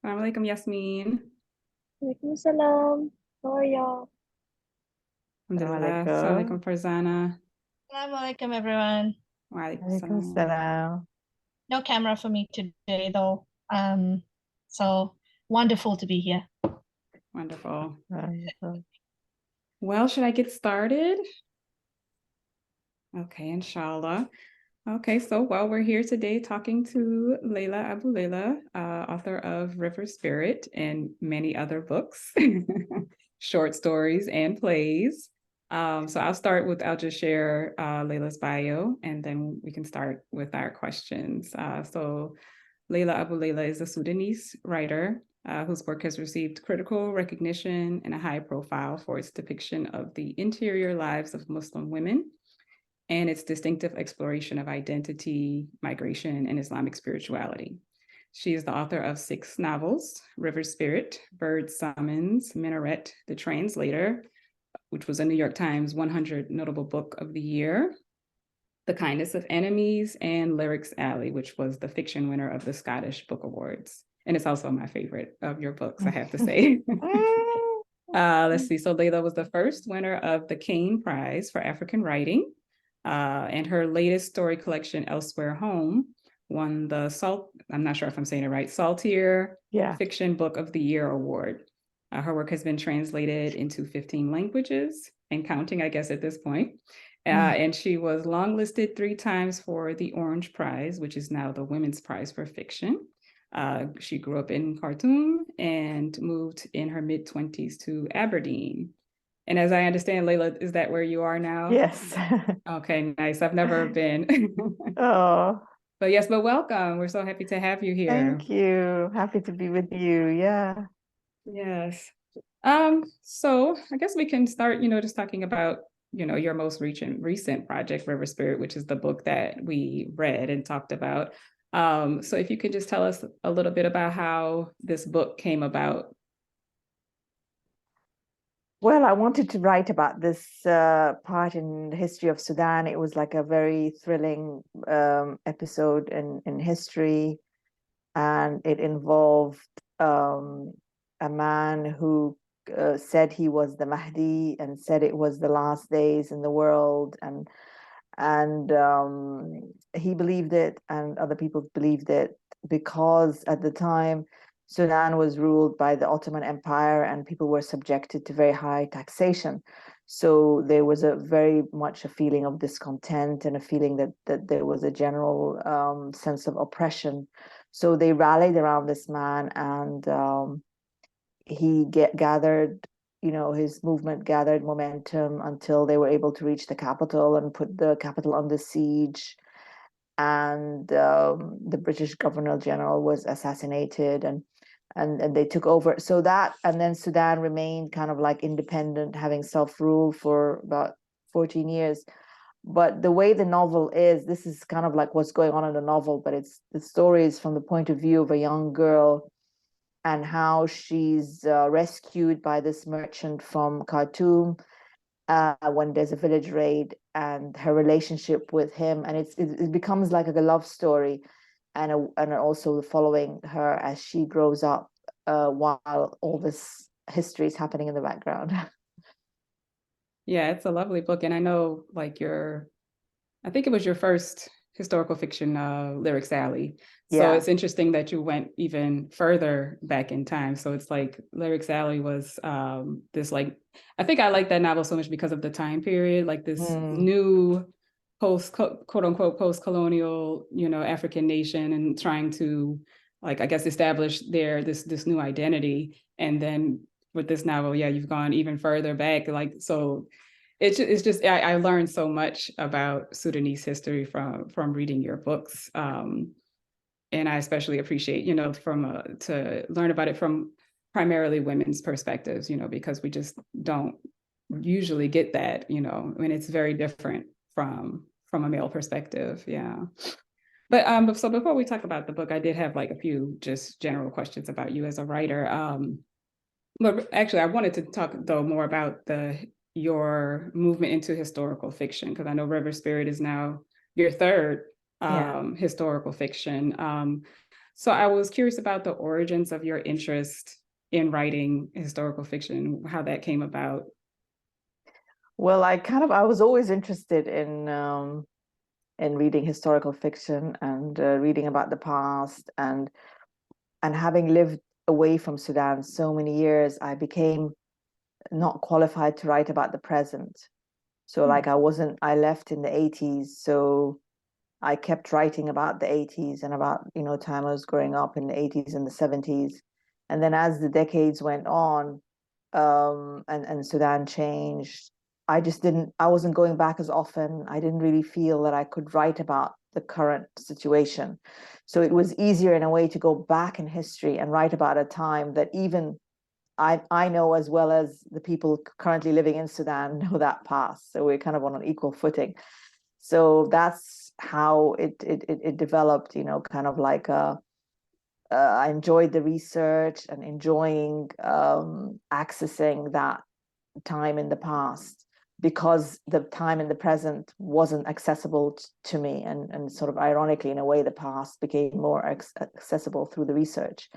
Assalamu alaikum, Yasmin. Walaikum salam. How are y'all? Alhamdulillah. Assalamu Assalamualaikum. alaikum, Farzana. Assalamualaikum, everyone. Wa alaikum Alaikum salam. salam. No camera for me today, though. So wonderful to be here. Wonderful. Wonderful. Well, should I get started? Okay, inshallah. Okay, so we're here today talking to Leila Aboulela, author of River Spirit and many other books, short stories and plays. So I'll just share Leila's bio, and then we can start with our questions. So Leila Aboulela is a Sudanese writer whose work has received critical recognition and a high profile for its depiction of the interior lives of Muslim women and its distinctive exploration of identity, migration, and Islamic spirituality. She is the author of 6 novels: River Spirit, Bird Summons, Minaret, The Translator, which was a New York Times 100 Notable Book of the Year, The Kindness of Enemies, and Lyrics Alley, which was the fiction winner of the Scottish Book Awards. And it's also my favorite of your books, I have to say. Let's see. So Leila was the first winner of the Kane Prize for African Writing. And her latest story collection, Elsewhere Home, won the I'm not sure if I'm saying it right, Saltier Fiction Book of the Year Award. Her work has been translated into 15 languages and counting, I guess, at this point. And she was longlisted 3 times for the Orange Prize, which is now the Women's Prize for Fiction. She grew up in Khartoum and moved in her mid-20s to Aberdeen. And as I understand, Leila, is that where you are now? Yes. Okay, nice. I've never been. Oh, But welcome. We're so happy to have you here. thank you. Happy to be with you. Yeah. Yes. So I guess we can start, just talking about, your most recent project, River Spirit, which is the book that we read and talked about. So if you could just tell us a little bit about how this book came about. Well, I wanted to write about this part in the history of Sudan. It was like a very thrilling episode in history, and it involved a man who said he was the Mahdi and said it was the last days in the world, and he believed it, and other people believed it because at the time Sudan was ruled by the Ottoman Empire and people were subjected to very high taxation. So there was a very much a feeling of discontent and a feeling that there was a general sense of oppression. So they rallied around this man, and he gathered, his movement gathered momentum until they were able to reach the capital and put the capital under siege. And the British Governor General was assassinated, and they took over. So that, and then Sudan remained kind of like independent, having self-rule for about 14 years. But the way the novel is, this is kind of like what's going on in the novel, but the story is from the point of view of a young girl and how she's rescued by this merchant from Khartoum when there's a village raid, and her relationship with him, and it becomes like a love story, and also following her as she grows up while all this history is happening in the background. Yeah, it's a lovely book, and I know I think it was your first historical fiction, Lyrics Alley. So it's interesting that you went even further back in time. So it's like Lyrics Alley was this I think I like that novel so much because of the time period, like this new quote unquote post-colonial, African nation, and trying to I guess establish this new identity. And then with this novel, you've gone even further back. So it's just I learned so much about Sudanese history from reading your books, and I especially appreciate to learn about it from primarily women's perspectives, because we just don't usually get that, and it's very different from a male perspective. But so before we talk about the book, I did have a few just general questions about you as a writer. But actually, I wanted to talk though more about your movement into historical fiction, because I know River Spirit is now your third historical fiction. So I was curious about the origins of your interest in writing historical fiction, how that came about. Well, I was always interested in reading historical fiction and reading about the past, and having lived away from Sudan so many years, I became not qualified to write about the present. So like I left in the 80s, so I kept writing about the 80s and about, time I was growing up in the 80s and the 70s. And then as the decades went on, and Sudan changed, I wasn't going back as often. I didn't really feel that I could write about the current situation. So it was easier in a way to go back in history and write about a time that even I know as well as the people currently living in Sudan know that past. So we're kind of on an equal footing. So that's how it developed, kind of like I enjoyed the research and enjoying accessing that time in the past, because the time in the present wasn't accessible to me, and sort of ironically, in a way, the past became more accessible through the research.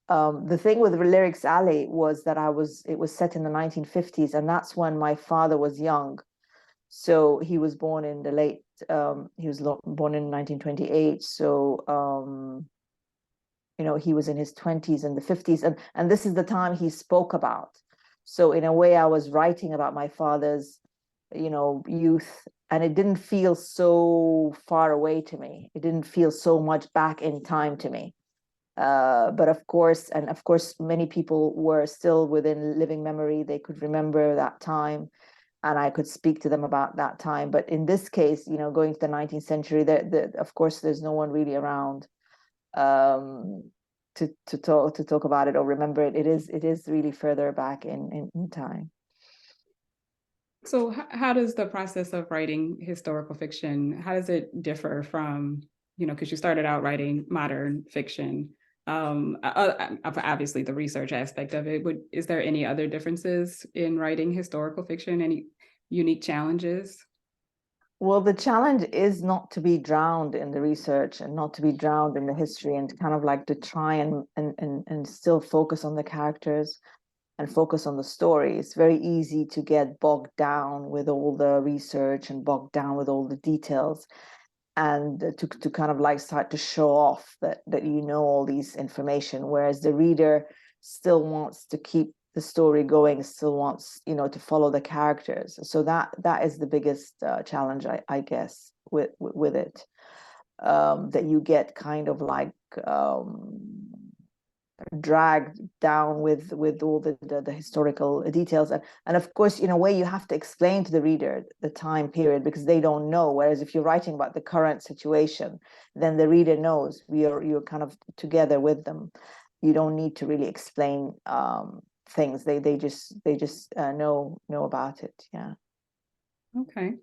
The thing with Lyrics Alley was that it was set in the 1950s, and that's when my father was young. So he was born in the late, he was born in 1928. So, he was in his 20s and the 50s. And this is the time he spoke about. So in a way, I was writing about my father's, youth, and it didn't feel so far away to me. It didn't feel so much back in time to me. But of course, many people were still within living memory. They could remember that time, and I could speak to them about that time. But in this case, going to the 19th century, of course, there's no one really around to talk about it or remember it. It is really further back in time. So how does the process of writing historical fiction, how does it differ from, because you started out writing modern fiction, obviously the research aspect of it, is there any other differences in writing historical fiction, any unique challenges? Well, the challenge is not to be drowned in the research and not to be drowned in the history, and kind of like to try and still focus on the characters and focus on the story. It's very easy to get bogged down with all the research and bogged down with all the details, and to kind of like start to show off that all these information, whereas the reader still wants to keep the story going, still wants to follow the characters. So that is the biggest challenge, I guess, with it, that you get kind of like dragged down with all the historical details, and of course, in a way, you have to explain to the reader the time period, because they don't know. Whereas if you're writing about the current situation, then the reader knows. You're kind of together with them. You don't need to really explain things. They just know about it. Yeah. Okay.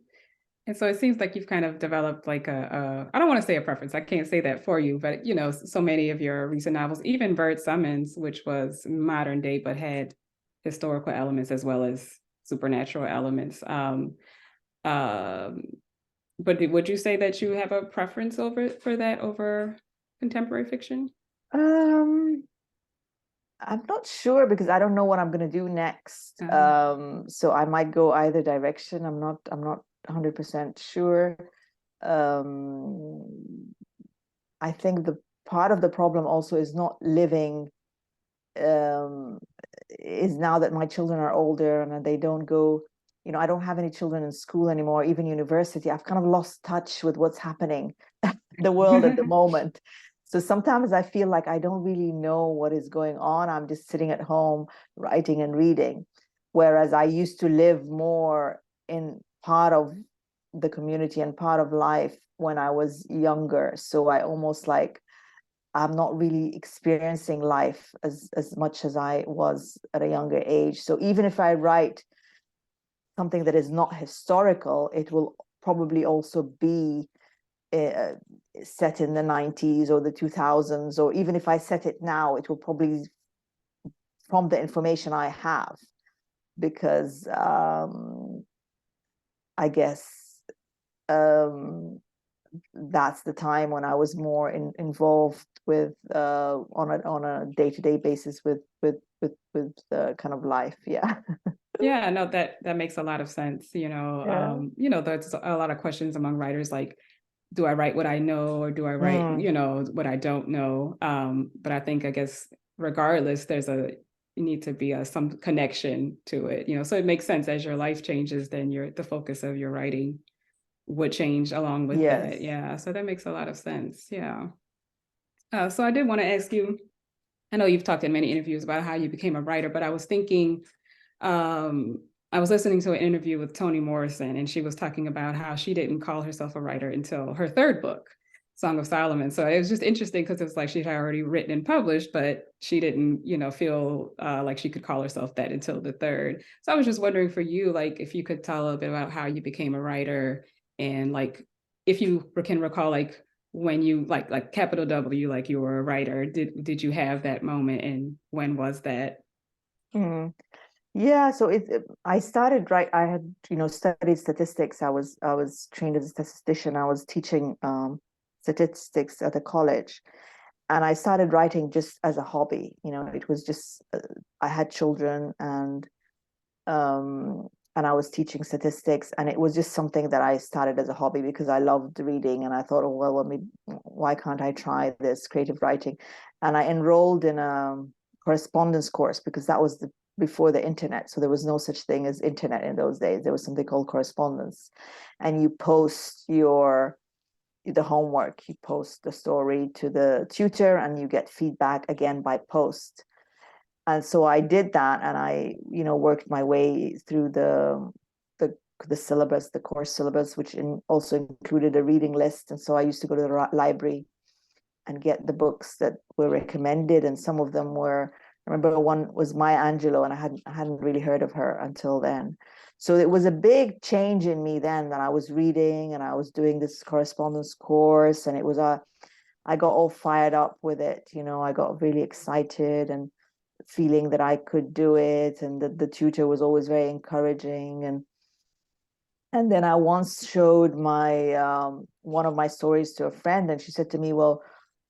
And so it seems like you've kind of developed like I don't want to say a preference, I can't say that for you, but so many of your recent novels, even Bird Summons, which was modern day, but had historical elements as well as supernatural elements. But would you say that you have a preference over contemporary fiction? I'm not sure, because I don't know what I'm going to do next. So I might go either direction. I'm not 100% sure. I think the part of the problem also is not living, is now that my children are older and they don't go, I don't have any children in school anymore, even university. I've kind of lost touch with what's happening in the world at the moment. So sometimes I feel like I don't really know what is going on. I'm just sitting at home writing and reading. Whereas I used to live more in part of the community and part of life when I was younger. So I almost like, I'm not really experiencing life as much as I was at a younger age. So even if I write something that is not historical, it will probably also be set in the 90s or the 2000s, or even if I set it now, it will probably, from the information I have, because I guess that's the time when I was more involved with on a day-to-day basis with kind of life. Yeah. Yeah, no, that makes a lot of sense. There's a lot of questions among writers like, do I write what I know or do I write, what I don't know? But I guess regardless, you need to be some connection to it, so it makes sense as your life changes, then the focus of your writing would change along with Yes. that. Yeah. So that makes a lot of sense. Yeah. So I did want to ask you, I know you've talked in many interviews about how you became a writer, but I was thinking, I was listening to an interview with Toni Morrison, and she was talking about how she didn't call herself a writer until her third book, Song of Solomon. So it was just interesting because it was like she'd already written and published, but she didn't, feel like she could call herself that until the third. So I was just wondering for you, like, if you could tell a little bit about how you became a writer, and like, if you can recall, like, when you like capital W, like you were a writer, did you have that moment, and when was that? Yeah, so I started I had studied statistics. I was trained as a statistician. I was teaching statistics at a college, and I started writing just as a hobby. It was just I had children, and I was teaching statistics, and it was just something that I started as a hobby because I loved reading, and I thought, oh well, why can't I try this creative writing? And I enrolled in a correspondence course because that was before the internet, so there was no such thing as internet in those days. There was something called correspondence, and you post the homework, you post the story to the tutor, and you get feedback again by post. And so I did that, and I worked my way through the syllabus, the course syllabus, which also included a reading list. And so I used to go to the library and get the books that were recommended, and some of them were, I remember one was Maya Angelou, and I hadn't really heard of her until then. So it was a big change in me then, that I was reading and I was doing this correspondence course, and I got all fired up with it. I got really excited and feeling that I could do it, and the tutor was always very encouraging. And then I once showed my one of my stories to a friend, and she said to me, well,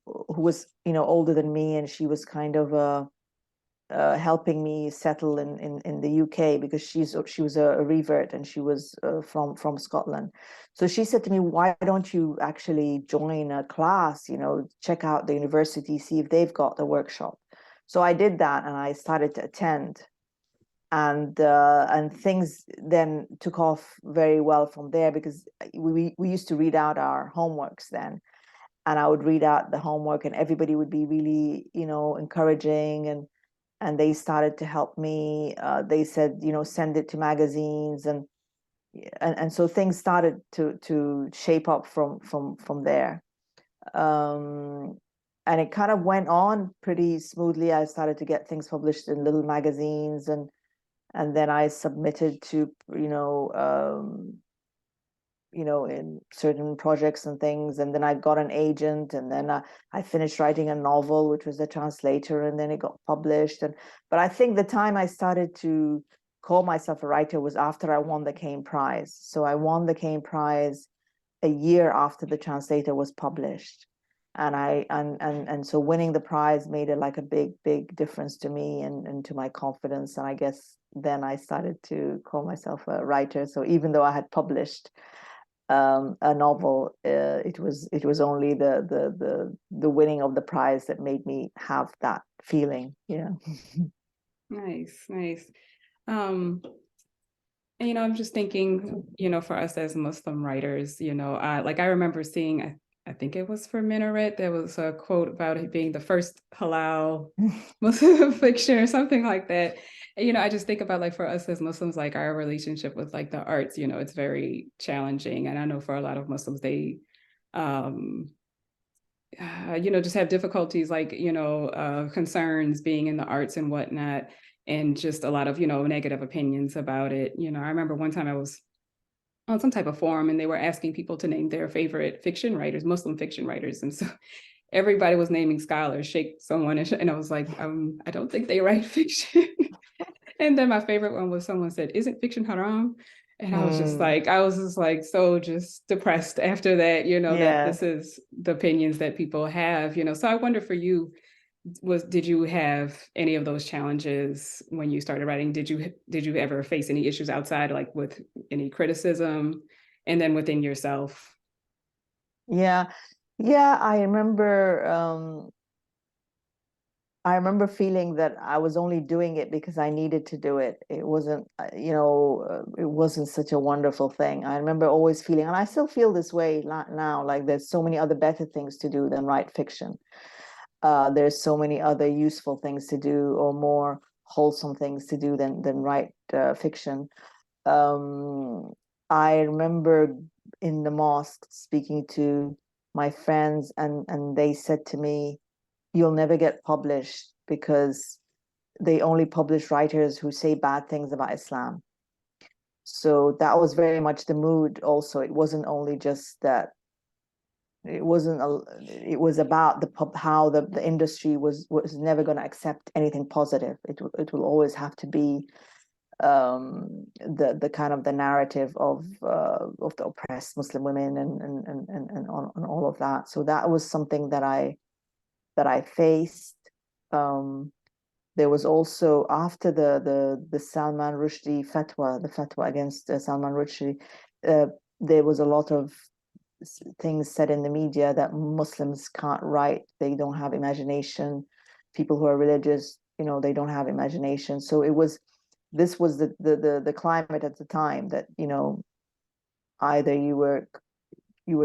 who was older than me, and she was kind of helping me settle in the UK, because she was a revert, and she was from Scotland. So she said to me, why don't you actually join a class, check out the university, see if they've got the workshop. So I did that, and I started to attend, and things then took off very well from there, because we used to read out our homeworks then, and I would read out the homework, and everybody would be really encouraging, and they started to help me. They said, send it to magazines, and so things started to shape up from there. And it kind of went on pretty smoothly. I started to get things published in little magazines, and then I submitted to in certain projects and things, and then I got an agent, and then I finished writing a novel, which was a translator, and then it got published. But I think the time I started to call myself a writer was after I won the Caine Prize. So I won the Caine Prize a year after the translator was published, and so winning the prize made it like a big difference to me and to my confidence. And I guess then I started to call myself a writer. So even though I had published a novel, it was only the winning of the prize that made me have that feeling. Yeah. Nice. And I'm just thinking, for us as Muslim writers, I remember seeing, I think it was for Minaret, there was a quote about it being the first halal Muslim fiction or something like that. And, I just think about, like, for us as Muslims, like, our relationship with, like, the arts, it's very challenging. And I know for a lot of Muslims, they just have difficulties, like, concerns being in the arts and whatnot, and just a lot of, negative opinions about it. I remember one time I was on some type of forum, and they were asking people to name their favorite fiction writers, Muslim fiction writers. And so everybody was naming scholars, Sheikh someone, and I was like, I don't think they write fiction. And then my favorite one was, someone said, isn't fiction haram? And I was just like so just depressed after that, you know, that Yeah. this is the opinions that people have, you know. So I wonder for you, did you have any of those challenges when you started writing? Did you ever face any issues outside, like with any criticism, and then within yourself? Yeah. Yeah, I remember feeling that I was only doing it because I needed to do it. It wasn't, it wasn't such a wonderful thing. I remember always feeling, and I still feel this way now, like there's so many other better things to do than write fiction. There's so many other useful things to do or more wholesome things to do than write fiction. I remember in the mosque speaking to my friends, and they said to me, "You'll never get published because they only publish writers who say bad things about Islam." So that was very much the mood also. It wasn't only just that, it wasn't it was about how the industry was never going to accept anything positive. It will always have to be the kind of the narrative of the oppressed Muslim women and all of that. So that was something that I faced. There was also, after the Salman Rushdie fatwa, the fatwa against Salman Rushdie, there was a lot of things said in the media that Muslims can't write, they don't have imagination. People who are religious, they don't have imagination. So this was the climate at the time, that either you were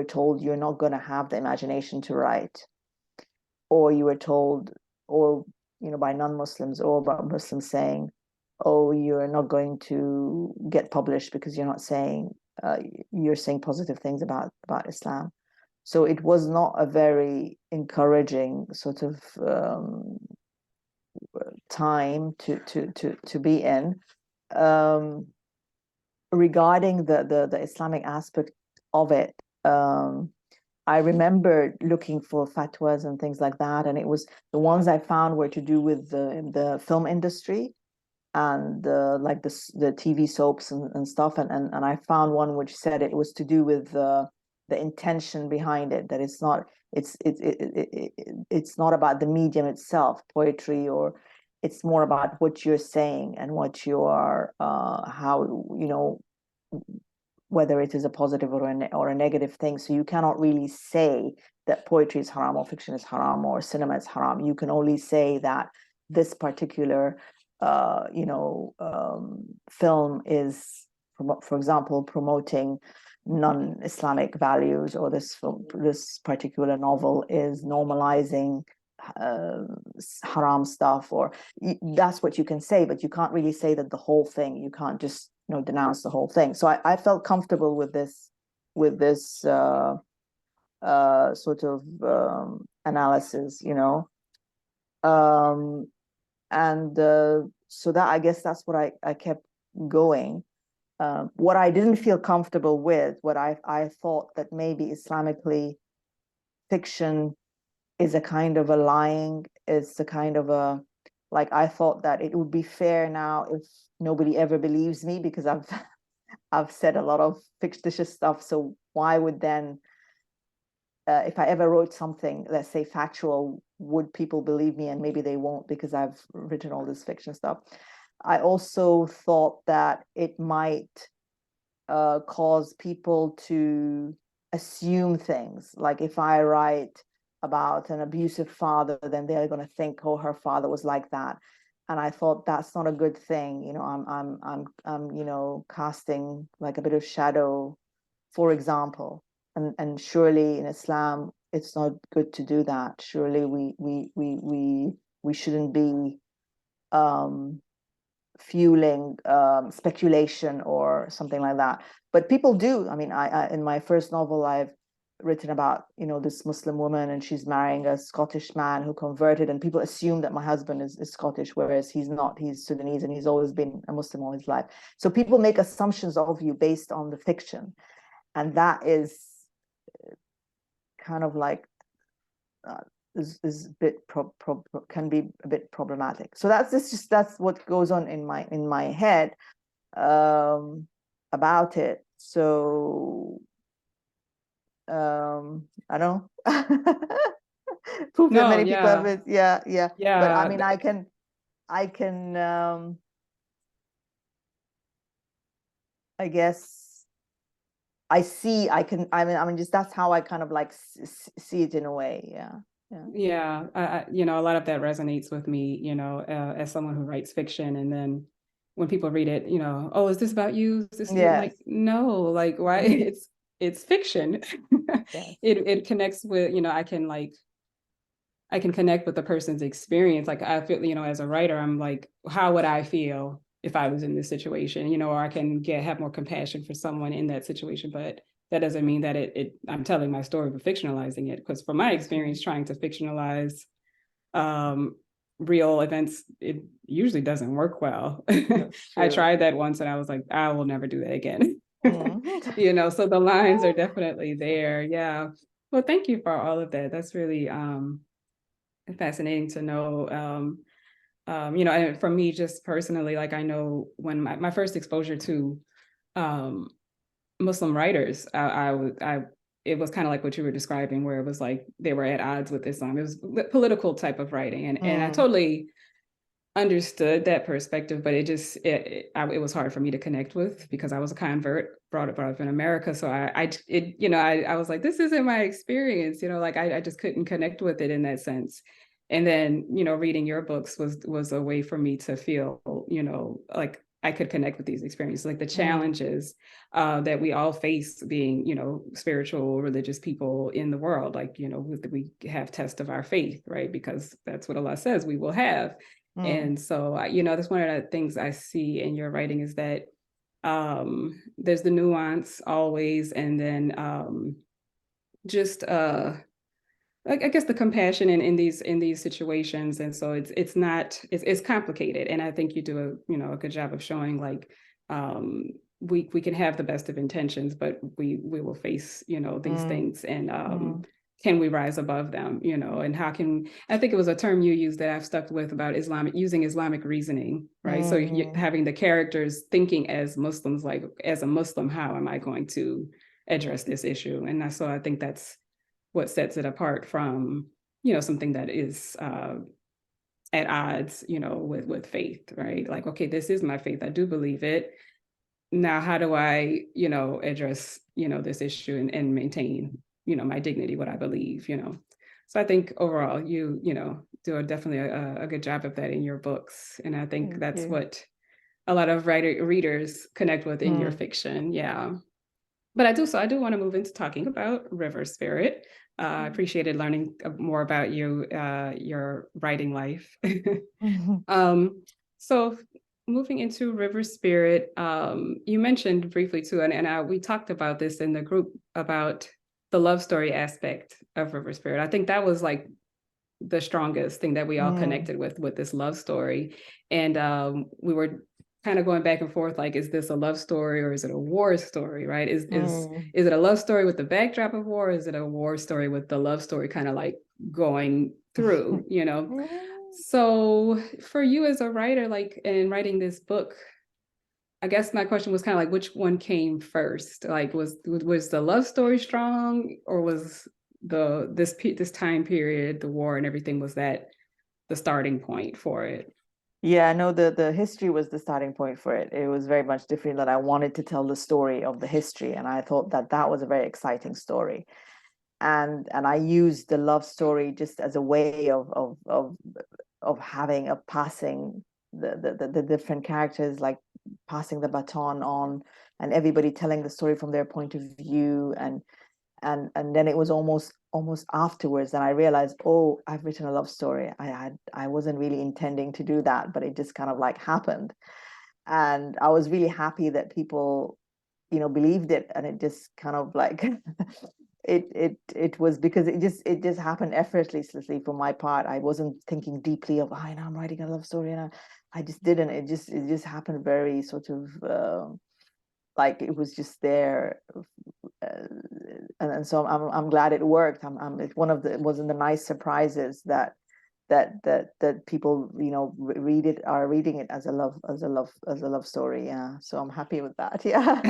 told you're not going to have the imagination to write, or you were told, or by non-Muslims or by Muslims saying, oh, you're not going to get published because you're saying positive things about Islam. So it was not a very encouraging sort of time to be in. Regarding the Islamic aspect of it, I remember looking for fatwas and things like that, and it was the ones I found were to do with the film industry and like the TV soaps and stuff, and I found one which said it was to do with the intention behind it, that it's not about the medium itself, poetry, or it's more about what you're saying and what you are, how, whether it is a positive or a negative thing. So you cannot really say that poetry is haram or fiction is haram or cinema is haram. You can only say that this particular film is, for example, promoting non-Islamic values, or this particular novel is normalizing haram stuff, or that's what you can say, but you can't really say that the whole thing. You can't just denounce the whole thing. So I felt comfortable with this sort of analysis, and so that, I guess that's what I kept going. What I didn't feel comfortable with, what I thought that maybe Islamically fiction is a kind of a lying, it's a kind of a, like, I thought that it would be fair now if nobody ever believes me because I've said a lot of fictitious stuff. So why would then, if I ever wrote something, let's say factual, would people believe me? And maybe they won't because I've written all this fiction stuff. I also thought that it might cause people to assume things. Like if I write about an abusive father, then they're going to think, oh, her father was like that. And I thought that's not a good thing. I'm casting like a bit of shadow, for example. And surely in Islam, it's not good to do that. Surely we shouldn't be fueling speculation or something like that. But people do. I mean, I in my first novel, I've written about this Muslim woman, and she's marrying a Scottish man who converted, and people assume that my husband is Scottish, whereas he's not. He's Sudanese, and he's always been a Muslim all his life. So people make assumptions of you based on the fiction, and that is kind of like is a bit can be a bit problematic. So that's what goes on in my head. about it. So I don't know. Proof that No, many people have yeah, it. Yeah. But I yeah, mean, I guess I mean, just that's how I kind of like see it in a way. Yeah. yeah. You know, a lot of that resonates with me, you know, as someone who writes fiction. And then when people read it, you know, oh, is this about you? Is this you? Yes. Like, no, like, why? It's fiction. Yes. It connects with, you know, I can connect with the person's experience. Like I feel, you know, as a writer, I'm like, how would I feel if I was in this situation? You know, or I can have more compassion for someone in that situation. But that doesn't mean that I'm telling my story but fictionalizing it. Because from my experience trying to fictionalize um real events, it usually doesn't work well. I True. tried that once and I was like, I will never do that again. Mm. You know, so the lines are definitely there. Yeah. Well, thank you for all of that. That's really fascinating to know. You know, and for me, just personally, like I know when my first exposure to um, Muslim writers, it was kind of like what you were describing, where it was like they were at odds with Islam. It was political type of writing, and I totally understood that perspective, but it was hard for me to connect with because I was a convert, brought up in America. So you know, I was like, this isn't my experience, you know, like I just couldn't connect with it in that sense. And then, you know, reading your books was a way for me to feel, you know, like I could connect with these experiences, like the challenges that we all face being, you know, spiritual, religious people in the world. Like, you know, we have test of our faith, right? Because that's what Allah says we will have. And so, you know, that's one of the things I see in your writing is that there's the nuance always, and then just I guess the compassion in these situations. And so it's complicated, and I think you do a good job of showing like we can have the best of intentions, but we will face, you know, these things, and can we rise above them, you know, and how can, I think it was a term you used that I've stuck with about using Islamic reasoning, right? So having the characters thinking as Muslims, like as a Muslim, how am I going to address this issue? And so I think that's what sets it apart from, you know, something that is at odds, you know, with faith, right? Like, okay, this is my faith, I do believe it. Now, how do I, you know, address, you know, this issue and maintain, you know, my dignity, what I believe, you know? So I think overall, you know, do definitely a good job of that in your books. And I think that's what a lot of readers connect with in your fiction. Yeah. But I do want to move into talking about River Spirit. I appreciated learning more about you, your writing life. So moving into River Spirit, you mentioned briefly too, and we talked about this in the group about the love story aspect of River Spirit. I think that was like the strongest thing that we all connected with this love story. And we were kind of going back and forth, like, is this a love story or is it a war story, right? Is it a love story with the backdrop of war? Or is it a war story with the love story kind of like going through, you know? So for you as a writer, like in writing this book, I guess my question was kind of like, which one came first? Like, was the love story strong, or was this time period, the war and everything, was that the starting point for it? Yeah, no, the history was the starting point for it. It was very much different, that I wanted to tell the story of the history, and I thought that that was a very exciting story. And I used the love story just as a way of having a passing the different characters, like passing the baton on, and everybody telling the story from their point of view. And then it was almost afterwards that I realized, oh, I've written a love story. I wasn't really intending to do that, but it just kind of like happened. And I was really happy that people, you know, believed it, and it just kind of like it was because it just happened effortlessly for my part. I wasn't thinking deeply of, I know I'm writing a love story, and I just didn't. It just happened very sort of like it was just there. And so I'm glad it worked. It's one of the, it was in the nice surprises that that people, you know, are reading it as a love story. Yeah, so I'm happy with that. Yeah.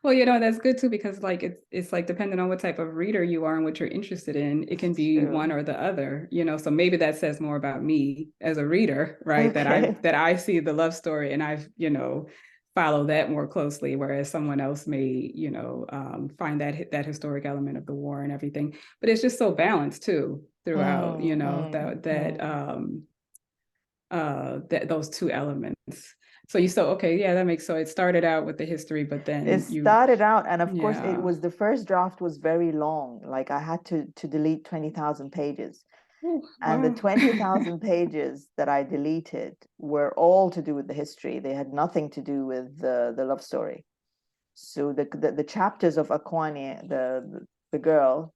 Well, you know, that's good too, because like it's like depending on what type of reader you are and what you're interested in, it can be True. one or the other, you know. So maybe that says more about me as a reader, right? Okay. That I see the love story and I've, you know, follow that more closely, whereas someone else may, you know, find that historic element of the war and everything. But it's just so balanced too throughout, you know, that those two elements. So okay, yeah, that makes, so it started out with the history, but then It started out, and of course, it yeah. was, the first draft was very long. Like I had to delete 20,000 pages. Ooh, And the wow. 20,000 pages that I deleted were all to do with the history. They had nothing to do with the love story. So the chapters of Akwani, the girl,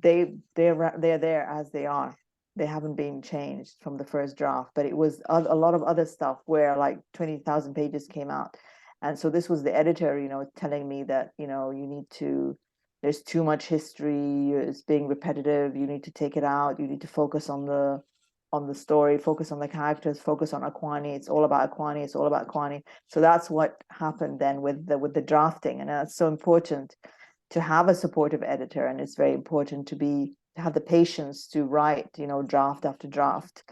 they're there as they are. They haven't been changed from the first draft, but it was a lot of other stuff where like 20,000 pages came out. And so this was the editor, you know, telling me that, you know, you need to, there's too much history, it's being repetitive, you need to take it out, you need to focus on the story, focus on the characters, focus on Akwani. It's all about Akwani, it's all about Akwani. So that's what happened then with the drafting. And that's so important to have a supportive editor, and it's very important to have the patience to write, you know, draft after draft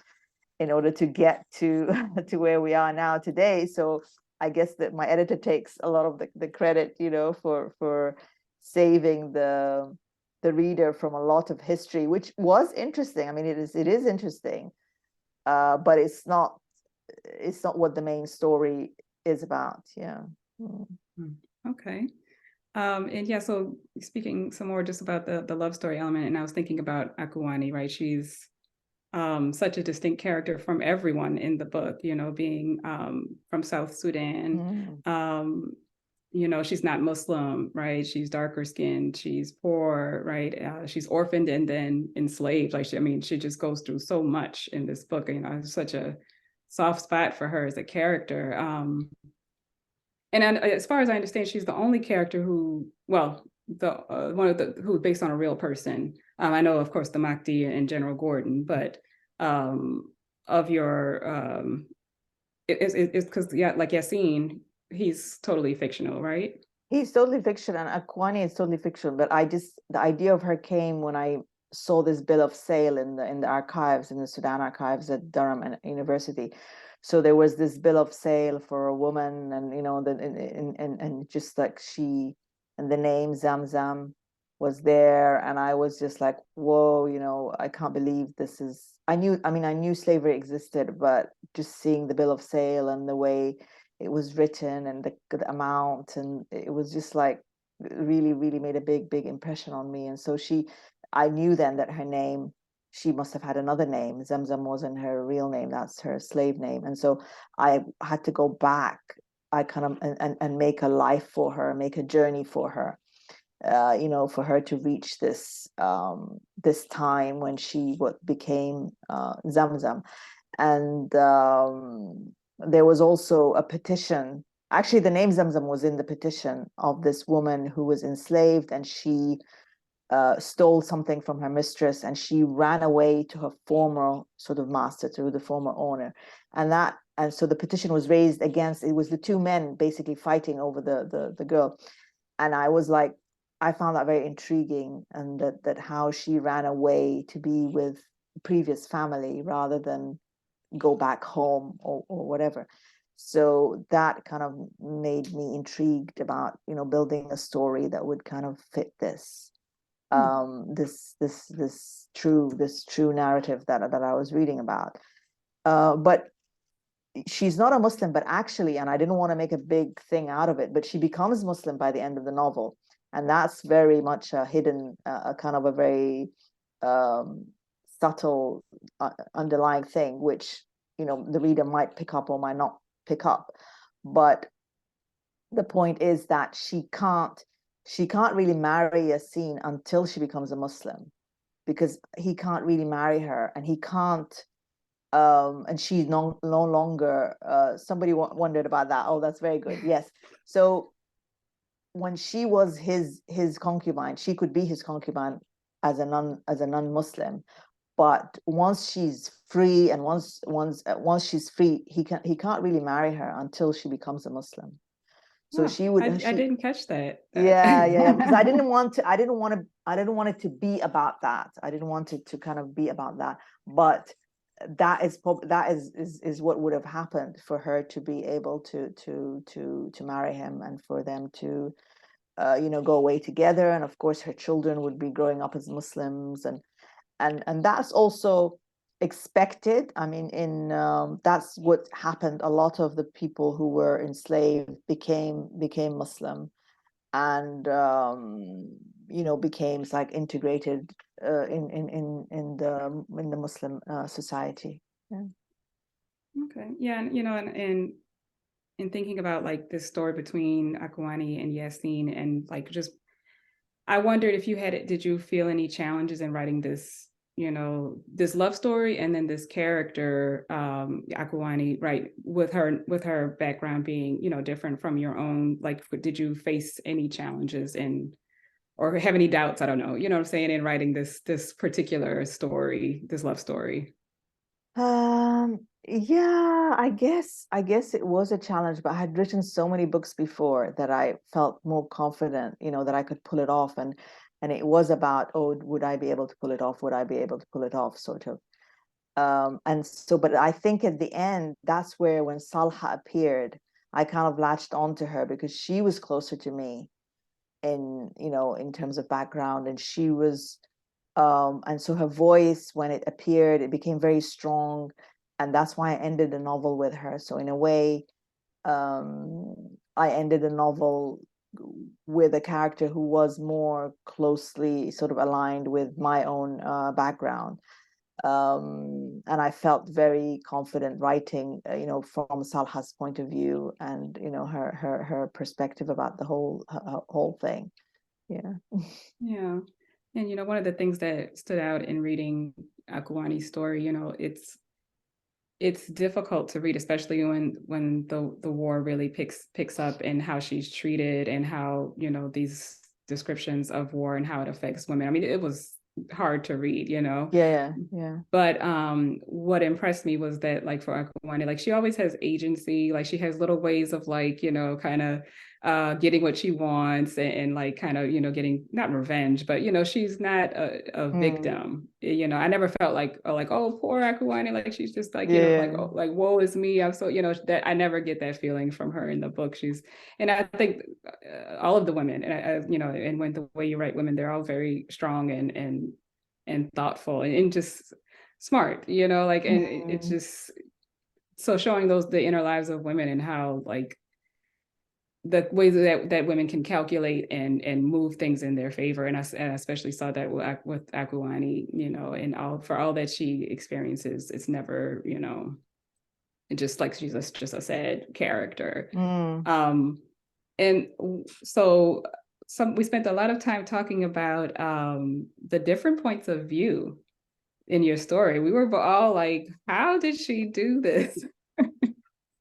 in order to get to to where we are now today. So I guess that my editor takes a lot of the credit, you know, for saving the reader from a lot of history, which was interesting. I mean, it is interesting, but it's not what the main story is about. Yeah. Okay. And yeah, so speaking some more just about the love story element, and I was thinking about Akuani, right? She's such a distinct character from everyone in the book, you know, being from South Sudan. You know, she's not Muslim, right? She's darker skinned, she's poor, right? She's orphaned and then enslaved. Like, I mean, she just goes through so much in this book. You know, it's such a soft spot for her as a character. And as far as I understand, she's the only character who, well, the one of the who based on a real person. I know, of course, the Mahdi and General Gordon, but of your it's because, yeah, like Yassine, he's totally fictional, right? He's totally fiction, and Akwani is totally fiction. But the idea of her came when I saw this bill of sale in the archives, in the Sudan archives at Durham University. So there was this bill of sale for a woman, and you know, and just like she, and the name Zamzam was there, and I was just like, whoa, you know, I can't believe this is. I knew slavery existed, but just seeing the bill of sale and the way it was written and the amount, and it was just like really made a big impression on me. And so I knew then that her name, she must have had another name. Zamzam wasn't her real name, that's her slave name. And so I had to go back, I kind of and make a life for her, make a journey for her, you know, for her to reach this this time when she became Zamzam. And there was also a petition. Actually, the name Zamzam was in the petition of this woman who was enslaved, and she stole something from her mistress, and she ran away to her former sort of master, to the former owner. And so the petition was raised against, it was the two men basically fighting over the girl. And I was like, I found that very intriguing, and that how she ran away to be with the previous family rather than go back home or whatever. So that kind of made me intrigued about, you know, building a story that would kind of fit this this true narrative that I was reading about. But she's not a Muslim, but actually, and I didn't want to make a big thing out of it, but she becomes Muslim by the end of the novel. And that's very much a hidden, a kind of a very subtle underlying thing, which, you know, the reader might pick up or might not pick up. But the point is that she can't really marry Yassine until she becomes a Muslim, because he can't really marry her, and he can't and she's no longer somebody wondered about that. Oh, that's very good. Yes. So when she was his concubine, she could be his concubine as a non-Muslim, but once she's free, and once she's free, he can't really marry her until she becomes a Muslim. So I didn't catch that. Yeah, because I didn't want it to be about that. I didn't want it to kind of be about that. But that is what would have happened for her to be able to marry him, and for them to go away together. And of course her children would be growing up as Muslims, and that's also expected. I mean, that's what happened. A lot of the people who were enslaved became Muslim, and became like integrated in the Muslim society. Yeah. Okay. Yeah, and in thinking about like this story between Akwani and Yasin, and like just I wondered if did you feel any challenges in writing this, this love story, and then this character, Akwani, right, with her background being, different from your own? Like, did you face any challenges or have any doubts? I don't know, what I'm saying, in writing this particular story, this love story? Yeah, I guess it was a challenge, but I had written so many books before that I felt more confident, that I could pull it off. And it was about, oh, would I be able to pull it off? Would I be able to pull it off, sort of. And so, but I think at the end, that's where, when Salha appeared, I kind of latched onto her because she was closer to me in terms of background, and she was and so her voice, when it appeared, it became very strong, and that's why I ended the novel with her. So in a way, I ended the novel with a character who was more closely sort of aligned with my own background, and I felt very confident writing, from Salha's point of view, and her perspective about the whole thing. Yeah. Yeah. And one of the things that stood out in reading Akwani's story, it's difficult to read, especially when the war really picks up, and how she's treated, and how, these descriptions of war and how it affects women. I mean, it was hard to read. Yeah. But what impressed me was that, like, for Akwani, like, she always has agency. Like, she has little ways of, like, kind of getting what she wants, and like, kind of, getting, not revenge, but she's not a victim. I never felt like, oh, poor Akwani, like, she's just like, like, oh, like, woe is me, I'm so, that I never get that feeling from her in the book. And I think all of the women, and and when the way you write women, they're all very strong and thoughtful, and just smart, like, and it's just so showing the inner lives of women, and how, like, the ways that women can calculate and move things in their favor. And I especially saw that with Akwani, and for all that she experiences, it's never, just like she's just a sad character. And so we spent a lot of time talking about the different points of view in your story. We were all like, how did she do this?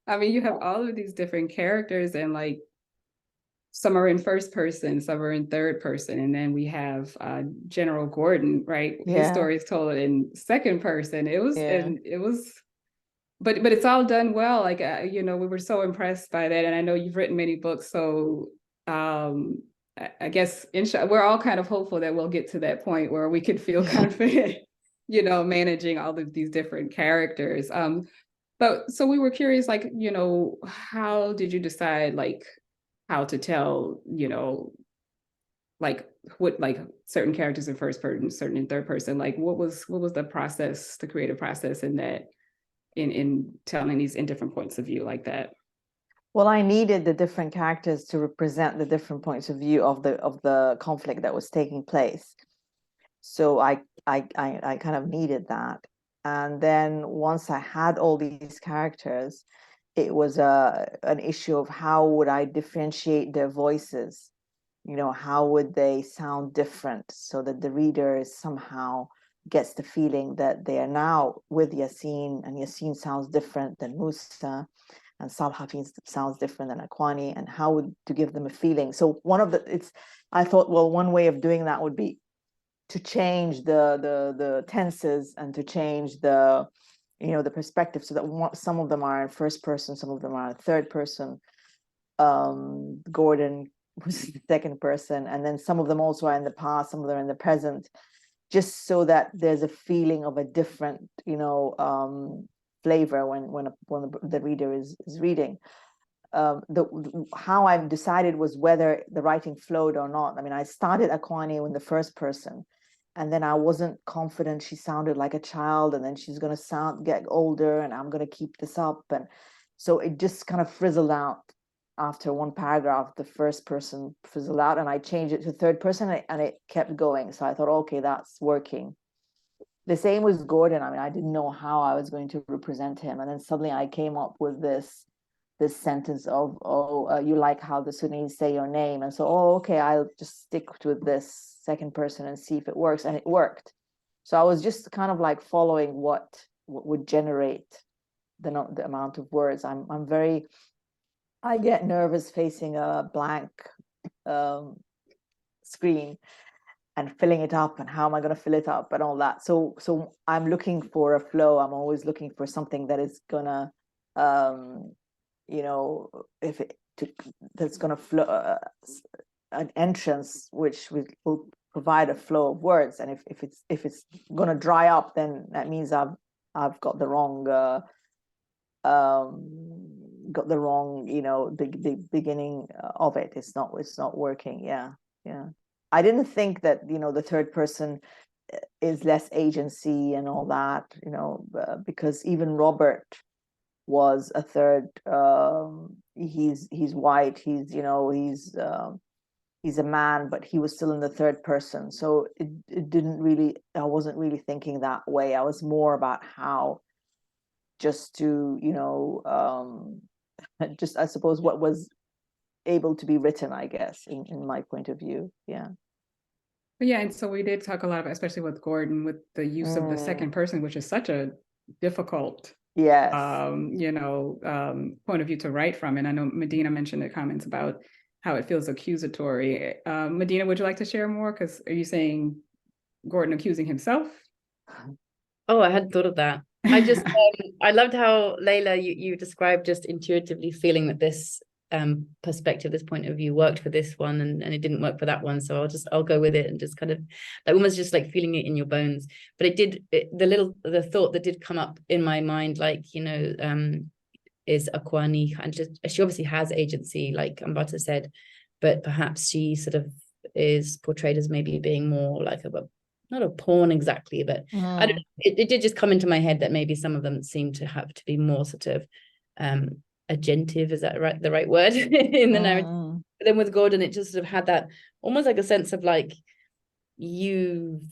I mean, you have all of these different characters, and like, some are in first person, some are in third person. And then we have General Gordon, right? His story is told in second person. But it's all done well. Like, we were so impressed by that. And I know you've written many books, so I guess we're all kind of hopeful that we'll get to that point where we can feel confident, managing all of these different characters. But so we were curious, like, how did you decide, like, how to tell, like, what, like, certain characters in first person, certain in third person? Like, what was the process, the creative process in that, in telling these in different points of view like that? Well, I needed the different characters to represent the different points of view of the conflict that was taking place. So I kind of needed that. And then once I had all these characters, it was an issue of how would I differentiate their voices? How would they sound different, so that the reader somehow gets the feeling that they are now with Yasin, and Yasin sounds different than Musa, and Salha sounds different than Akwani, and how would to give them a feeling. So I thought, well, one way of doing that would be to change the tenses and to change the the perspective, so that some of them are in first person, some of them are in third person. Gordon was the second person, and then some of them also are in the past, some of them are in the present, just so that there's a feeling of a different flavor when the reader is reading. How I've decided was whether the writing flowed or not. I mean, I started Akwani in the first person, and then I wasn't confident. She sounded like a child, and then she's going to get older, and I'm going to keep this up. And so it just kind of frizzled out after one paragraph. The first person fizzled out, and I changed it to third person, and it kept going. So I thought, okay, that's working. The same with Gordon. I mean, I didn't know how I was going to represent him. And then suddenly I came up with this sentence of, you like how the Sudanese say your name. And so, okay, I'll just stick with this second person and see if it works. And it worked. So I was just kind of like following what would generate the amount of words. I get nervous facing a blank screen and filling it up, and how am I going to fill it up and all that. So I'm looking for a flow. I'm always looking for something that is gonna that's going to flow, an entrance which will provide a flow of words. And if it's going to dry up, then that means I've got the wrong the beginning of it. It's not working. Yeah. I didn't think that the third person is less agency and all that, because even Robert was a third. He's white. He's a man, but he was still in the third person. So it didn't really. I wasn't really thinking that way. I was more about how just to just, I suppose, what was able to be written, I guess, in my point of view. Yeah. Yeah, and so we did talk a lot about, especially with Gordon, with the use of the second person, which is such a difficult yes point of view to write from. And I know Medina mentioned the comments about how it feels accusatory. Medina, would you like to share more? Because are you saying Gordon accusing himself? Oh, I hadn't thought of that. I just I loved how, Leila, you described just intuitively feeling that this perspective, this point of view worked for this one, and it didn't work for that one. So I'll go with it, and just kind of like almost just like feeling it in your bones. But the thought that did come up in my mind, like, is Akwani, and just, she obviously has agency, like Ambata said, but perhaps she sort of is portrayed as maybe being more like not a pawn exactly, but I don't know, it did just come into my head that maybe some of them seem to have to be more sort of agentive, is that the right word, in the narrative. But then with Gordon, it just sort of had that almost like a sense of like you've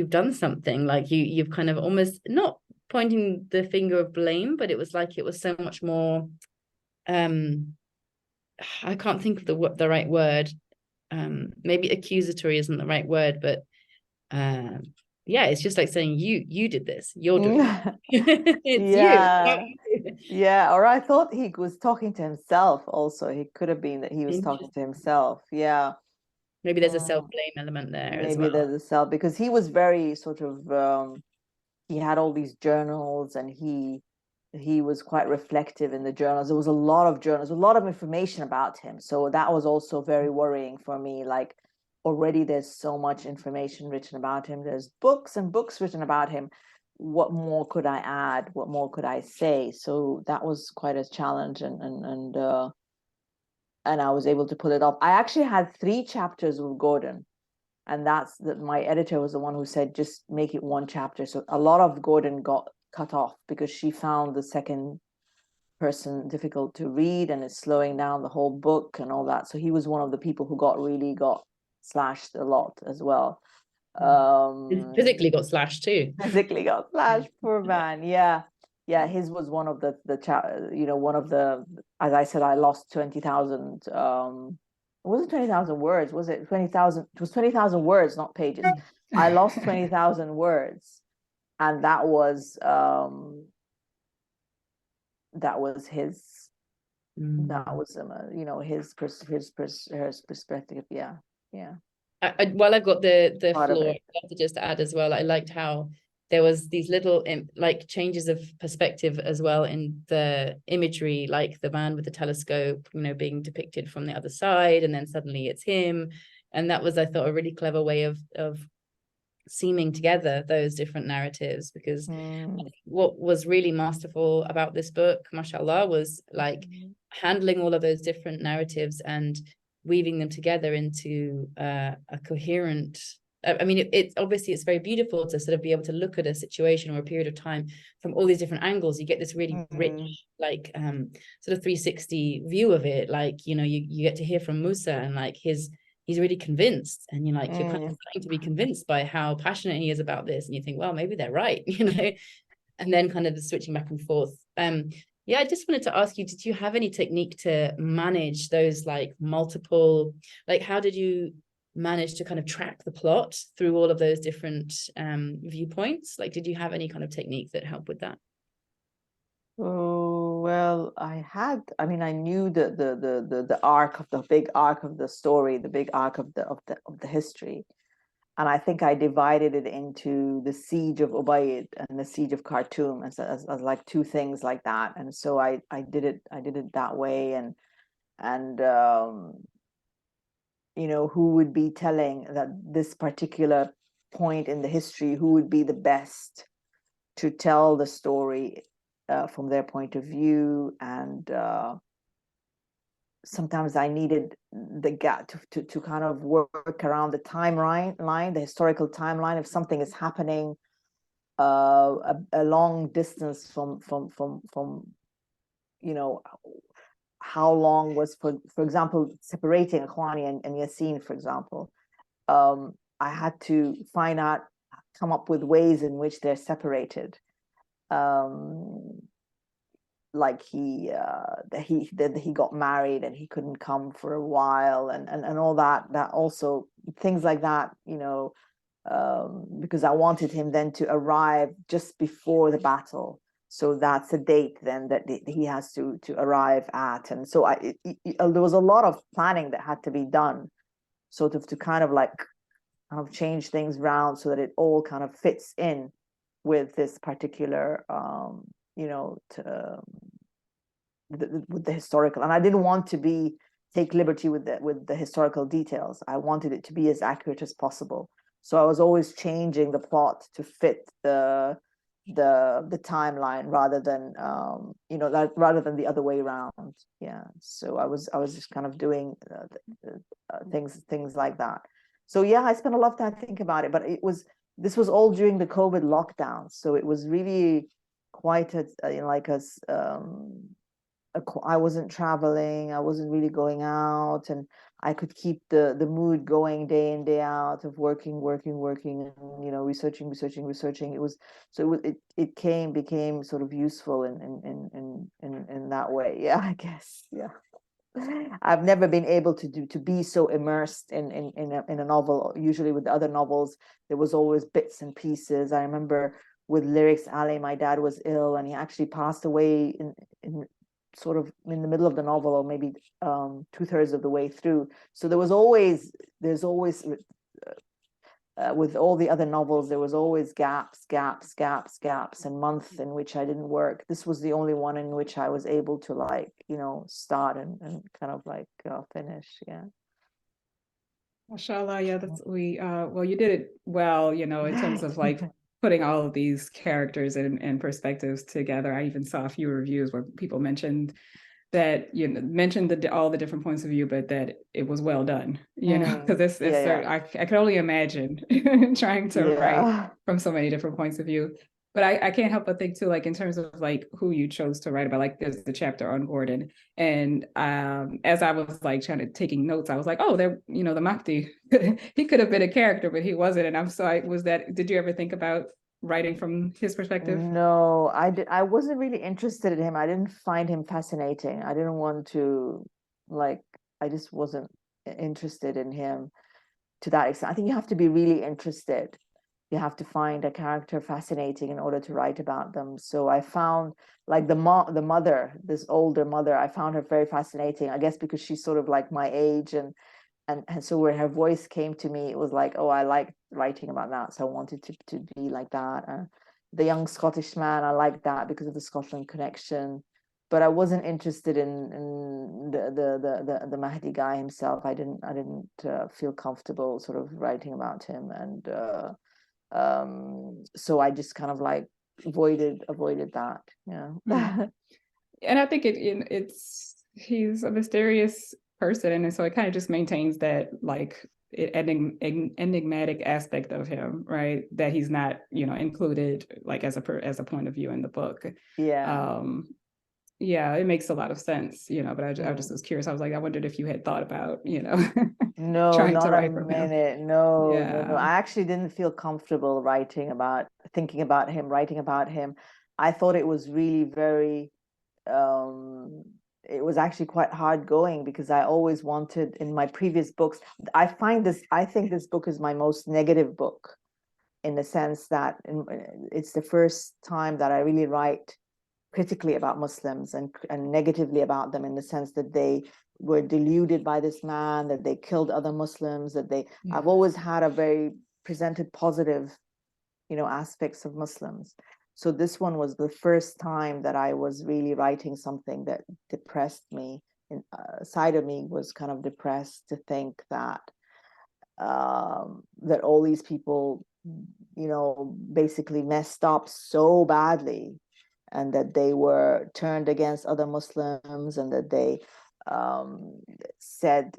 done something, like you've kind of almost not pointing the finger of blame, but it was like it was so much more I can't think of the right word. Maybe accusatory isn't the right word, but yeah, it's just like saying you did this, you're doing it. It's you. Yeah, or I thought he was talking to himself also. He could have been that he was talking to himself. Yeah, maybe there's a self-blame element there maybe as well. there's a self, because he was very sort of he had all these journals, and he was quite reflective in the journals. There was a lot of journals, a lot of information about him, so that was also very worrying for me. Like, already there's so much information written about him, there's books and books written about him. What more could I add? What more could I say? So that was quite a challenge, and I was able to pull it off. I actually had 3 chapters with Gordon, and my editor was the one who said just make it 1 chapter. So a lot of Gordon got cut off because she found the second person difficult to read, and it's slowing down the whole book and all that. So he was one of the people who got slashed a lot as well. Physically got slashed too. Physically got slashed, poor man. Yeah. His was one of the one of the, as I said, I lost 20,000. It wasn't 20,000 words, was it? 20,000. It was 20,000 words, not pages. I lost 20,000 words, and that was his. That was his perspective. Yeah. While I've got the part of floor, it. I'd love to just add as well, I liked how there was these little like changes of perspective as well in the imagery, like the man with the telescope, you know, being depicted from the other side, and then suddenly it's him. And that was, I thought, a really clever way of seaming together those different narratives, because what was really masterful about this book, mashallah, was like handling all of those different narratives and weaving them together into a coherent. I mean, it's obviously it's very beautiful to sort of be able to look at a situation or a period of time from all these different angles. You get this really rich, like sort of 360 view of it. Like, you know, you get to hear from Musa, and like he's really convinced, and you're like, you're kind of starting to be convinced by how passionate he is about this, and you think, well, maybe they're right, you know. And then kind of the switching back and forth. Yeah, I just wanted to ask you, did you have any technique to manage those like multiple, like how did you manage to kind of track the plot through all of those different viewpoints? Like, did you have any kind of technique that helped with that? Oh, well, I mean, I knew the arc of the big arc of the story, the big arc of the history. And I think I divided it into the siege of Ubaid and the siege of Khartoum as like two things like that. And so I did it that way. And you know, who would be telling that this particular point in the history, who would be the best to tell the story from their point of view. And sometimes I needed the gap to kind of work around the timeline, the historical timeline. If something is happening a long distance from you know, how long was, for example, separating Ikhwani and Yassin, for example, I had to come up with ways in which they're separated. Like he got married and he couldn't come for a while, and all that also, things like that, you know, because I wanted him then to arrive just before the battle, so that's a date then that he has to arrive at. And so there was a lot of planning that had to be done, sort of to kind of change things around so that it all kind of fits in with this particular you know, with the historical. And I didn't want to take liberty with the historical details. I wanted it to be as accurate as possible. So I was always changing the plot to fit the timeline rather than you know, rather than the other way around. Yeah. So I was just kind of doing things like that. So yeah, I spent a lot of time thinking about it, but this was all during the COVID lockdown, so it was really quite I wasn't traveling, I wasn't really going out, and I could keep the mood going day in, day out of working, and, you know, researching. It became sort of useful in that way. Yeah, I guess. Yeah. I've never been able to be so immersed in a novel. Usually with the other novels, there was always bits and pieces. I remember with Lyrics Ali, my dad was ill, and he actually passed away in sort of in the middle of the novel, or maybe 2/3 of the way through. So there's always with all the other novels, there was always gaps, and months in which I didn't work. This was the only one in which I was able to, like, you know, start and kind of like finish. Yeah. Mashallah, yeah, well, you did it well, you know, in terms of like putting all of these characters and perspectives together. I even saw a few reviews where people mentioned that, you know, all the different points of view, but that it was well done, you know, because I can only imagine trying to write from so many different points of view. But I can't help but think too, like in terms of like who you chose to write about, like there's the chapter on Gordon. And as I was like taking notes, I was like, oh, there, you know, the Mahdi, he could have been a character, but he wasn't. And I'm sorry, did you ever think about writing from his perspective? No, I wasn't really interested in him. I didn't find him fascinating. I didn't want to, like, I just wasn't interested in him to that extent. I think you have to be really interested. You have to find a character fascinating in order to write about them. So I found, like, the mother, this older mother, I found her very fascinating, I guess because she's sort of like my age, and and so when her voice came to me, it was like, oh, I like writing about that, so I wanted to be like that. The young Scottish man, I like that because of the Scotland connection, but I wasn't interested in the Mahdi guy himself. I didn't feel comfortable sort of writing about him, and so I just kind of like avoided that. And I think it's he's a mysterious person, and so it kind of just maintains that like enigmatic aspect of him, right? That he's not, included like as a point of view in the book. Yeah, it makes a lot of sense, but I just was curious. I was like, I wondered if you had thought about, No, trying not to a write from him. minute. No. Yeah. I actually didn't feel comfortable thinking about him, writing about him. I thought it was really very, it was actually quite hard going, because I always wanted in my previous books, I think this book is my most negative book, in the sense that it's the first time that I really write critically about Muslims and negatively about them, in the sense that they were deluded by this man, that they killed other Muslims, I've always had a very presented positive, aspects of Muslims. So this one was the first time that I was really writing something that depressed me. Side of me was kind of depressed to think that that all these people, basically messed up so badly, and that they were turned against other Muslims, and that they said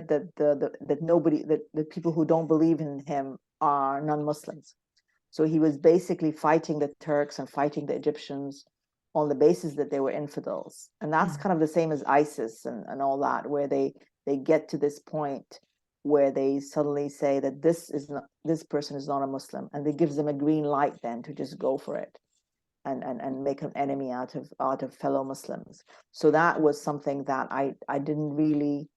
that the people who don't believe in him are non-Muslims. So he was basically fighting the Turks and fighting the Egyptians on the basis that they were infidels. And that's kind of the same as ISIS and all that, where they get to this point where they suddenly say that this person is not a Muslim, and it gives them a green light then to just go for it and make an enemy out of fellow Muslims. So that was something that I didn't really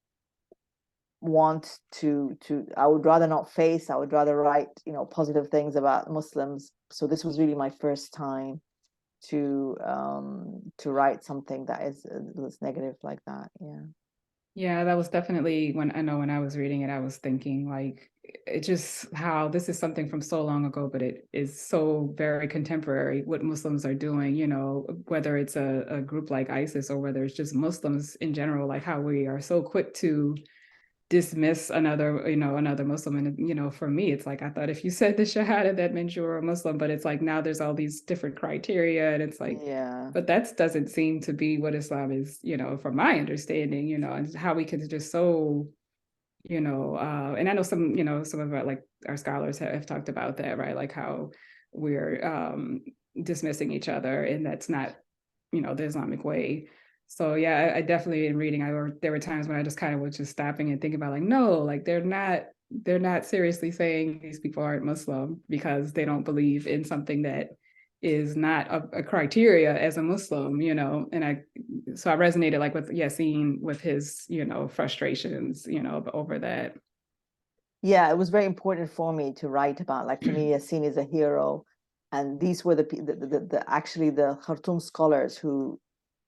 want to I would rather not face. I would rather write positive things about Muslims. So this was really my first time to write something that was negative like that. Yeah, that was definitely when I was reading it, I was thinking like, it just how this is something from so long ago, but it is so very contemporary, what Muslims are doing, whether it's a group like ISIS or whether it's just Muslims in general, like how we are so quick to dismiss another Muslim. And for me, it's like, I thought if you said the Shahada, that meant you were a Muslim, but it's like now there's all these different criteria, and it's like, but that doesn't seem to be what Islam is, from my understanding, and how we can just so, and I know some of our, like, our scholars have talked about that, right? Like how we're dismissing each other, and that's not, the Islamic way. So yeah, I definitely, in reading, there were times when I just kind of was just stopping and thinking about like, no, like they're not seriously saying these people aren't Muslim because they don't believe in something that is not a criteria as a Muslim, and so I resonated like with Yassine, with his, frustrations, over that. Yeah, it was very important for me to write about, like, for me, Yassine is a hero. And these were actually the Khartoum scholars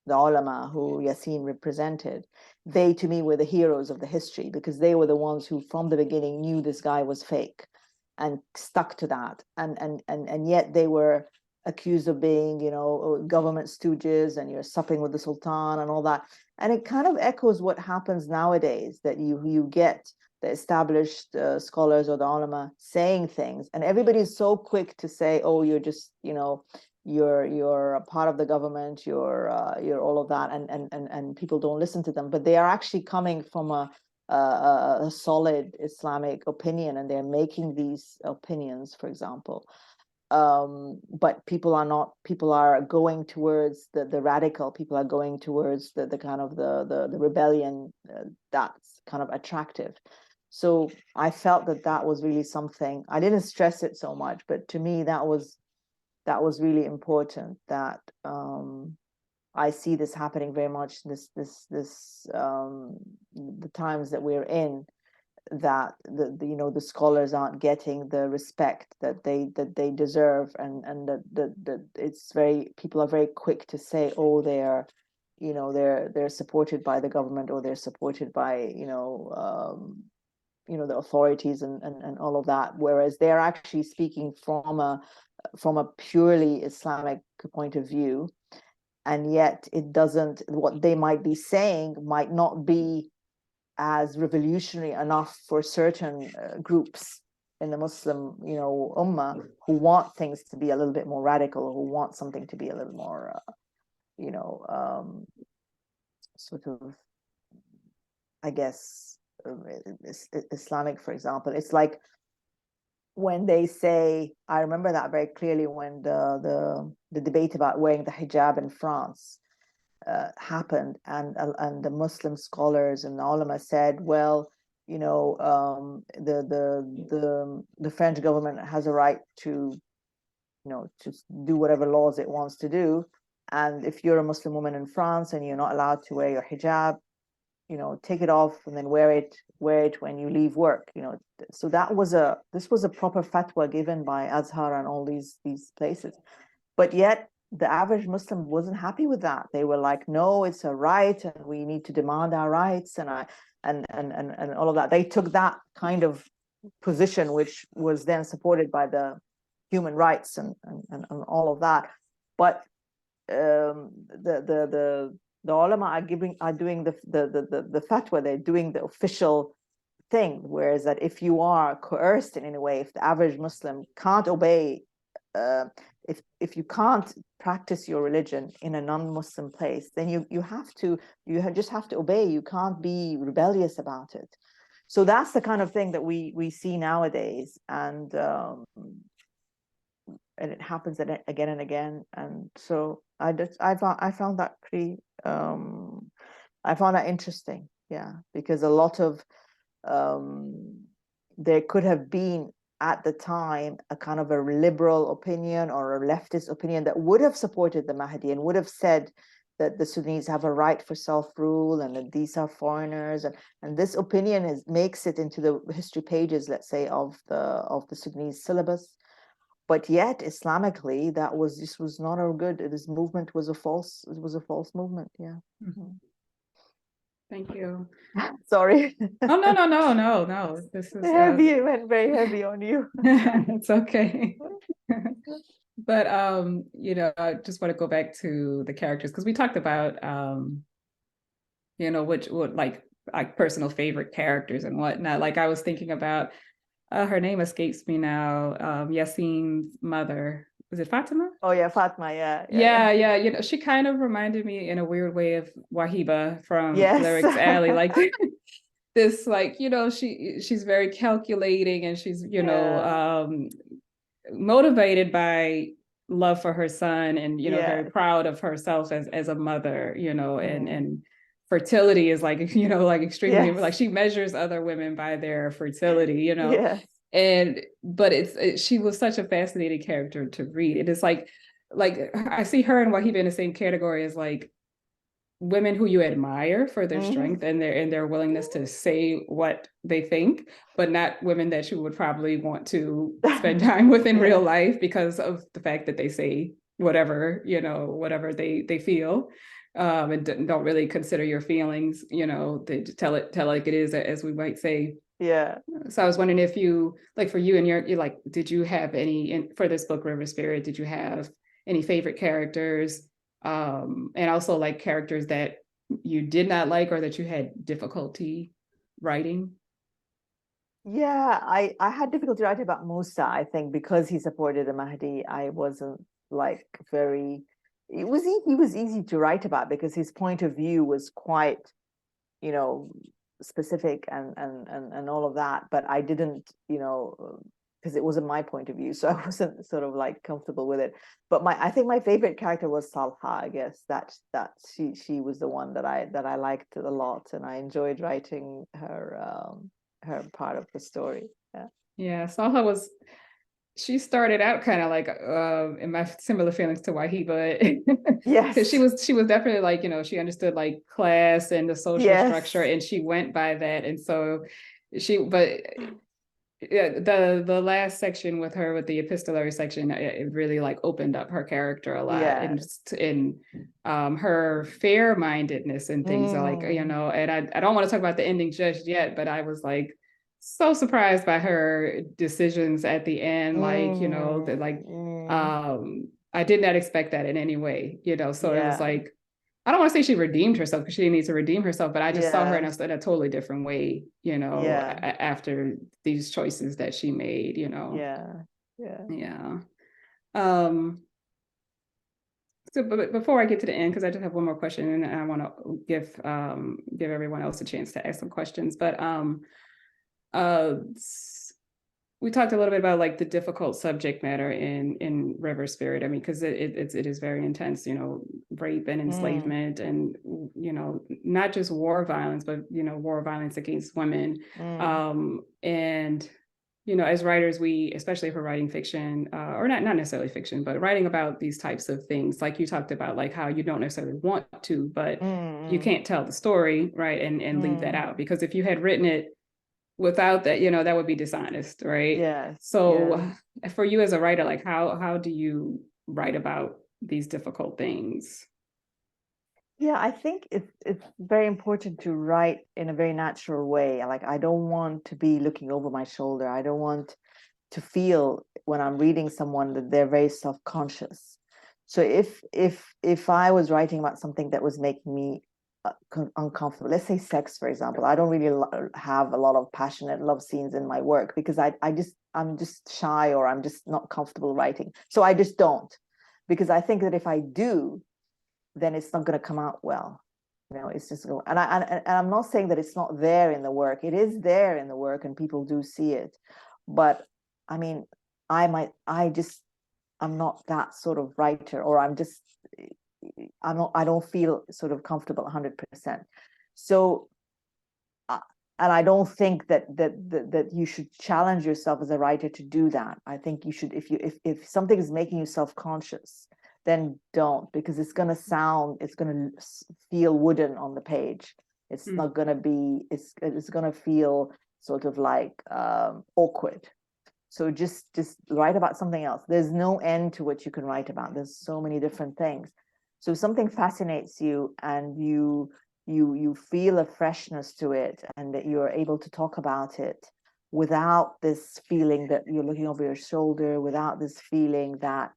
the ulama who Yassine represented. They, to me, were the heroes of the history, because they were the ones who from the beginning knew this guy was fake and stuck to that. And yet they were accused of being, government stooges, and you're supping with the Sultan and all that. And it kind of echoes what happens nowadays, that you get the established scholars or the ulama saying things, and everybody's so quick to say, oh, you're just, you're a part of the government, you're all of that, and people don't listen to them, but they are actually coming from a solid Islamic opinion, and they're making these opinions, for example. But people are going towards the radical, people are going towards the kind of the rebellion, that's kind of attractive. So I felt that was really something. I didn't stress it so much, but to me that was really important, that I see this happening very much, the times that we're in, that the scholars aren't getting the respect that they deserve, and that it's very, people are very quick to say, oh, they're they're supported by the government, or they're supported by the authorities and all of that, whereas they're actually speaking from a purely Islamic point of view, and yet what they might be saying might not be as revolutionary enough for certain groups in the Muslim ummah, who want things to be a little bit more radical, who want something to be a little more sort of, I guess, Islamic, for example. It's like when they say, I remember that very clearly when the debate about wearing the hijab in France happened, and the Muslim scholars and the ulama said, well, the French government has a right to do whatever laws it wants to do, and if you're a Muslim woman in France and you're not allowed to wear your hijab, take it off and then wear it when you leave work. So this was a proper fatwa given by Azhar and all these places, but yet the average Muslim wasn't happy with that. They were like, no, it's a right and we need to demand our rights, and all of that. They took that kind of position, which was then supported by the human rights and all of that. But the ulama are doing the fatwa. They're doing the official thing, whereas that if you are coerced in any way, if the average Muslim can't obey, if you can't practice your religion in a non-Muslim place, then you just have to obey. You can't be rebellious about it. So that's the kind of thing that we see nowadays, and it happens again and again. And so I found that pretty I found that interesting, yeah, because a lot of there could have been at the time a kind of a liberal opinion or a leftist opinion that would have supported the Mahdi and would have said that the Sudanese have a right for self-rule and that these are foreigners, and this opinion makes it into the history pages, let's say, of the Sudanese syllabus. But yet Islamically, this was not a good. This movement was a false movement. Yeah. Mm-hmm. Thank you. Sorry. Oh, no. This is heavy. It went very heavy on you. It's okay. But I just want to go back to the characters, because we talked about what like personal favorite characters and whatnot. Like I was thinking about her name escapes me now. Yassine's mother. Was it Fatima? Oh yeah, Fatima. Yeah. She kind of reminded me in a weird way of Wahiba from Lyrics Alley. Like this, like, she's very calculating, and she's, motivated by love for her son, and, very proud of herself as a mother, and fertility is like, like extremely, like she measures other women by their fertility, but she was such a fascinating character to read. It is like I see her and Wahiba in the same category as like women who you admire for their strength and their willingness to say what they think, but not women that you would probably want to spend time with in real life because of the fact that they say whatever they feel, and don't really consider your feelings. They tell it like it is, as we might say. Yeah. So I was wondering if you, like, for you and you're like, did you have any for this book, River Spirit? Did you have any favorite characters? And also like characters that you did not like or that you had difficulty writing? Yeah, I had difficulty writing about Musa, I think, because he supported the Mahdi. I wasn't like he was easy to write about because his point of view was quite, specific and all of that. But I didn't, because it wasn't my point of view, so I wasn't sort of like comfortable with it. But I think my favorite character was Salha. I guess that she was the one that I liked a lot, and I enjoyed writing her part of the story. Yeah, Salha she started out kind of like in my similar feelings to Wahiba. Yes, because she was definitely like, she understood like class and the social structure, and she went by that. And so Yeah, the last section with her, with the epistolary section, it really like opened up her character a lot, and just in her fair-mindedness and things like, you know, and I don't want to talk about the ending just yet, but I was like so surprised by her decisions at the end, like, you know, that like I did not expect that in any way, you know, so it was like, I don't want to say she redeemed herself, because she didn't need to redeem herself, but I just saw her in a totally different way, you know, after these choices that she made, you know. Yeah. So, but before I get to the end, because I just have one more question, and I want to give everyone else a chance to ask some questions. But we talked a little bit about like the difficult subject matter in River Spirit. I mean, because it is very intense, you know, rape and enslavement, and you know, not just war violence, but you know, war violence against women. And you know, as writers, we, especially if we're writing fiction, or not necessarily fiction, but writing about these types of things, like you talked about, like how you don't necessarily want to, but you can't tell the story, right, and leave that out, because if you had written it without that, you know, that would be dishonest, right? So for you as a writer, like how do you write about these difficult things? Yeah, I think it's very important to write in a very natural way. Like, I don't want to be looking over my shoulder. I don't want to feel when I'm reading someone that they're very self-conscious. So if I was writing about something that was making me uncomfortable, let's say sex, for example, I don't really have a lot of passionate love scenes in my work, because I'm just shy, or I'm just not comfortable writing. So I just don't, because I think that if I do, then it's not going to come out well. You know, it's just going, and I'm not saying that it's not there in the work. It is there in the work, and people do see it. But I mean, I'm not that sort of writer, or I don't feel sort of comfortable 100%. So, and I don't think that you should challenge yourself as a writer to do that. I think you should, if something is making you self-conscious, then don't, because it's going to feel wooden on the page. It's not going to be, it's going to feel sort of like awkward. So just write about something else. There's no end to what you can write about. There's so many different things. So if something fascinates you, and you feel a freshness to it, and that you're able to talk about it without this feeling that you're looking over your shoulder, without this feeling that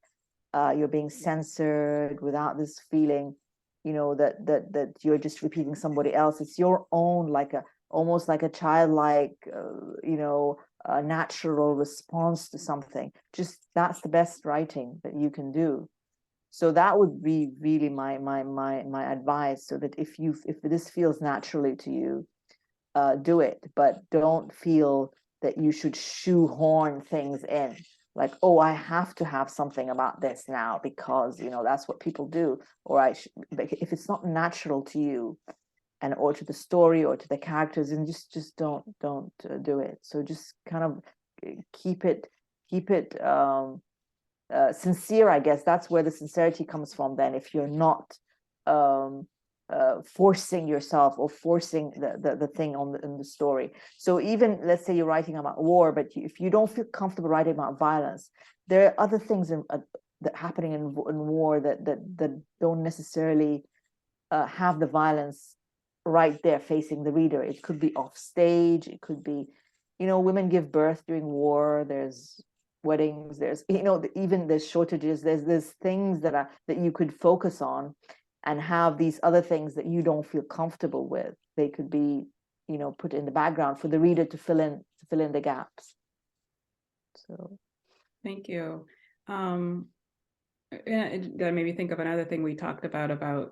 you're being censored, without this feeling, you know, that you're just repeating somebody else. It's your own, like almost like a childlike, you know, a natural response to something. Just, that's the best writing that you can do. So that would be really my advice, so that if this feels naturally to you, do it, but don't feel that you should shoehorn things in. Like, oh, I have to have something about this now, because, you know, that's what people do. Or if it's not natural to you, and or to the story, or to the characters, and just don't do it. So just kind of keep it sincere, I guess. That's where the sincerity comes from then, if you're not forcing yourself, or forcing the thing in the story. So even, let's say you're writing about war, but if you don't feel comfortable writing about violence, there are other things that happening in war that don't necessarily have the violence right there facing the reader. It could be off stage. It could be, you know, women give birth during war. There's weddings. There's, you know, even there's shortages. There's things that you could focus on, and have these other things that you don't feel comfortable with. They could be, you know, put in the background for the reader to fill in the gaps. So, thank you. And that made me think of another thing we talked about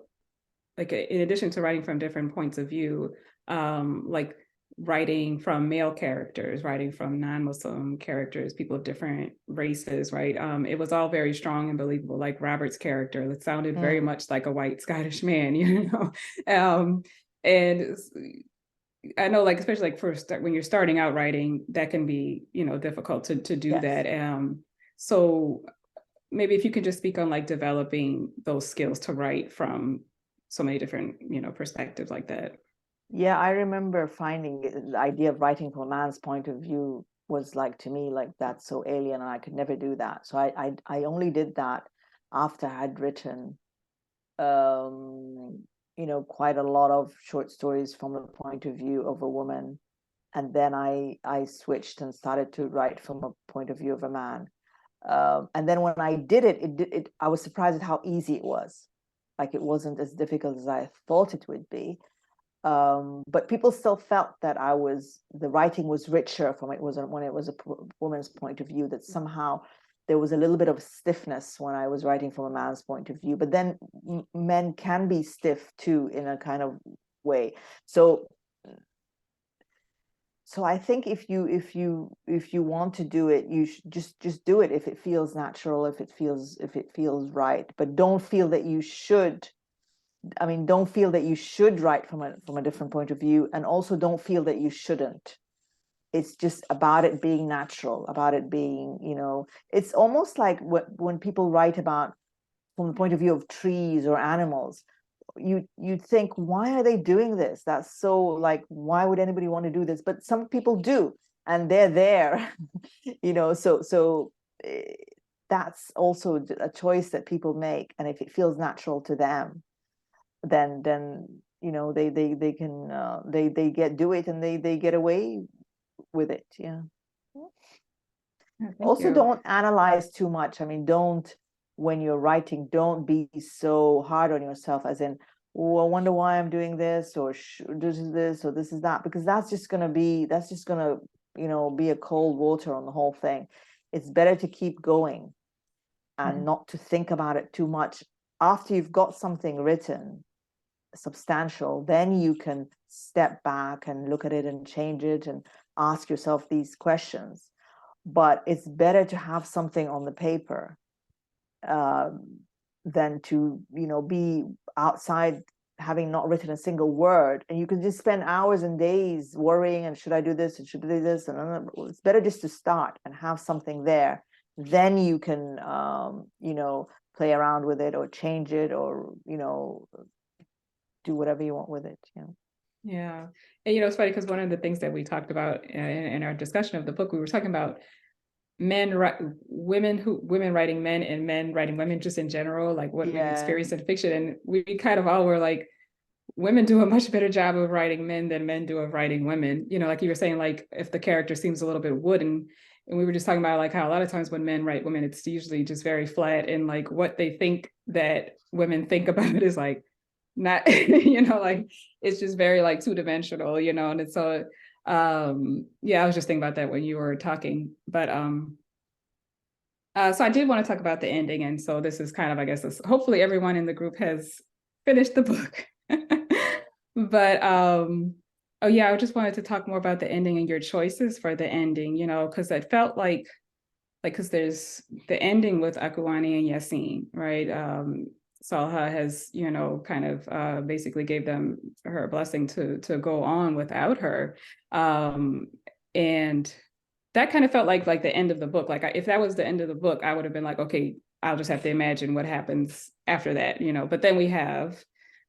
like, in addition to writing from different points of view, like writing from male characters, writing from non-Muslim characters, people of different races, right? It was all very strong and believable. Like Robert's character, it sounded very much like a white Scottish man, you know? And I know, like, especially like when you're starting out writing, that can be, you know, difficult to do that. So maybe if you can just speak on like developing those skills to write from so many different, you know, perspectives like that. Yeah, I remember finding the idea of writing from a man's point of view was like, to me, like, that's so alien and I could never do that. So I only did that after I'd written quite a lot of short stories from the point of view of a woman, and then I switched and started to write from a point of view of a man. And then when I did it, I was surprised at how easy it was. Like, it wasn't as difficult as I thought it would be. But people still felt that the writing was richer when it was a woman's point of view, that somehow there was a little bit of stiffness when I was writing from a man's point of view. But then men can be stiff too, in a kind of way. So I think if you want to do it, you should just do it if it feels natural, if it feels right. But don't feel that you should. I mean, don't feel that you should write from a different point of view, and also don't feel that you shouldn't. It's just about it being natural, about it being, it's almost like when people write about from the point of view of trees or animals, you'd think, why are they doing this? That's so, like, why would anybody want to do this? But some people do, and they're there, so that's also a choice that people make. And if it feels natural to them, then they can do it, and they get away with it. Yeah. Also, don't analyze too much. I mean, when you're writing, don't be so hard on yourself, as in, oh, I wonder why I'm doing this, or this is this, or this is that, because that's just gonna be a cold water on the whole thing. It's better to keep going and not to think about it too much. After you've got something written substantial, then you can step back and look at it and change it and ask yourself these questions. But it's better to have something on the paper than to be outside having not written a single word, and you can just spend hours and days worrying, and should I do this and should I do this, and it's better just to start and have something there. Then you can play around with it, or change it, or do whatever you want with it. Yeah. And it's funny because one of the things that we talked about in our discussion of the book, we were talking about women writing men and men writing women, just in general, like what we experience in fiction. And we kind of all were like, women do a much better job of writing men than men do of writing women. Like you were saying, like, if the character seems a little bit wooden, and we were just talking about like how a lot of times when men write women, it's usually just very flat, and like what they think that women think about it is like not, like it's just very like two-dimensional, and it's so I was just thinking about that when you were talking. But so I did want to talk about the ending, and so this is kind of, I guess, hopefully everyone in the group has finished the book. But oh yeah, I just wanted to talk more about the ending and your choices for the ending, because it felt like because there's the ending with Akuani and Yassine, right? Salha has, kind of basically gave them her blessing to go on without her. And that kind of felt like the end of the book. Like if that was the end of the book, I would have been like, okay, I'll just have to imagine what happens after that, But then we have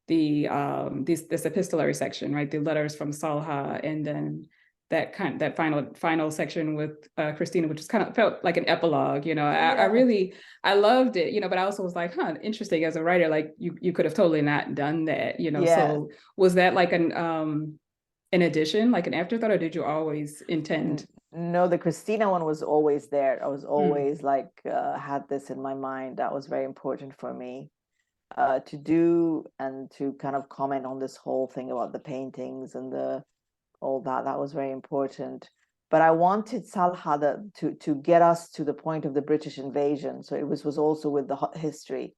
this epistolary section, right? The letters from Salha, and then that final section with Christina, which just kind of felt like an epilogue. I loved it, but I also was like, interesting, as a writer, like you could have totally not done that, So was that like an addition, like an afterthought, or did you always intend? No, the Christina one was always there. I was always like had this in my mind. That was very important for me to do, and to kind of comment on this whole thing about the paintings and all that. That was very important. But I wanted Salha to get us to the point of the British invasion. So it was also with the history.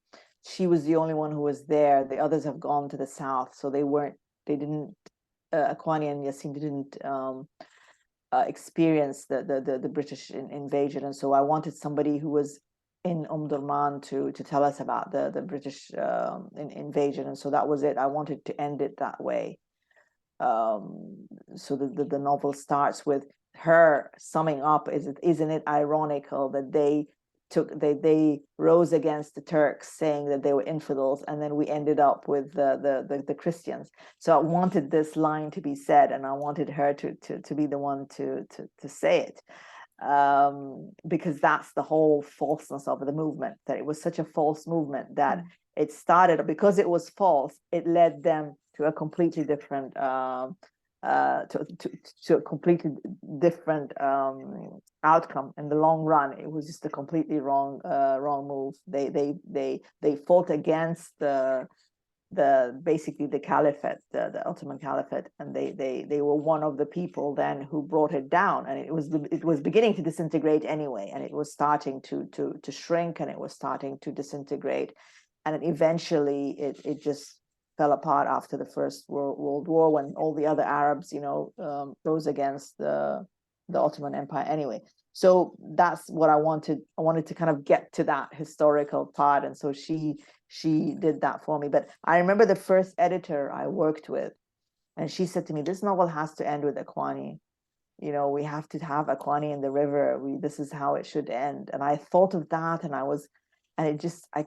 She was the only one who was there. The others have gone to the south, so Akwani and Yassine didn't experience the British invasion. And so I wanted somebody who was in Durman to tell us about the British invasion. And so that was it. I wanted to end it that way. So the novel starts with her summing up. Isn't it ironical that they they rose against the Turks, saying that they were infidels, and then we ended up with the Christians. So I wanted this line to be said, and I wanted her to be the one to say it, because that's the whole falseness of the movement, that it was such a false movement that it started, because it was false, it led them to a completely different to a completely different outcome in the long run. It was just a completely wrong move. They fought against the basically the caliphate, the Ottoman caliphate, and they were one of the people then who brought it down, and it was beginning to disintegrate anyway, and it was starting to shrink, and it was starting to disintegrate, and eventually it just fell apart after the First World War, when all the other Arabs, rose against the Ottoman Empire anyway. So that's what I wanted. I wanted to kind of get to that historical part, and so she did that for me. But I remember the first editor I worked with, and she said to me, "This novel has to end with Akwani. We have to have Akwani in the river. This is how it should end." And I thought of that, and I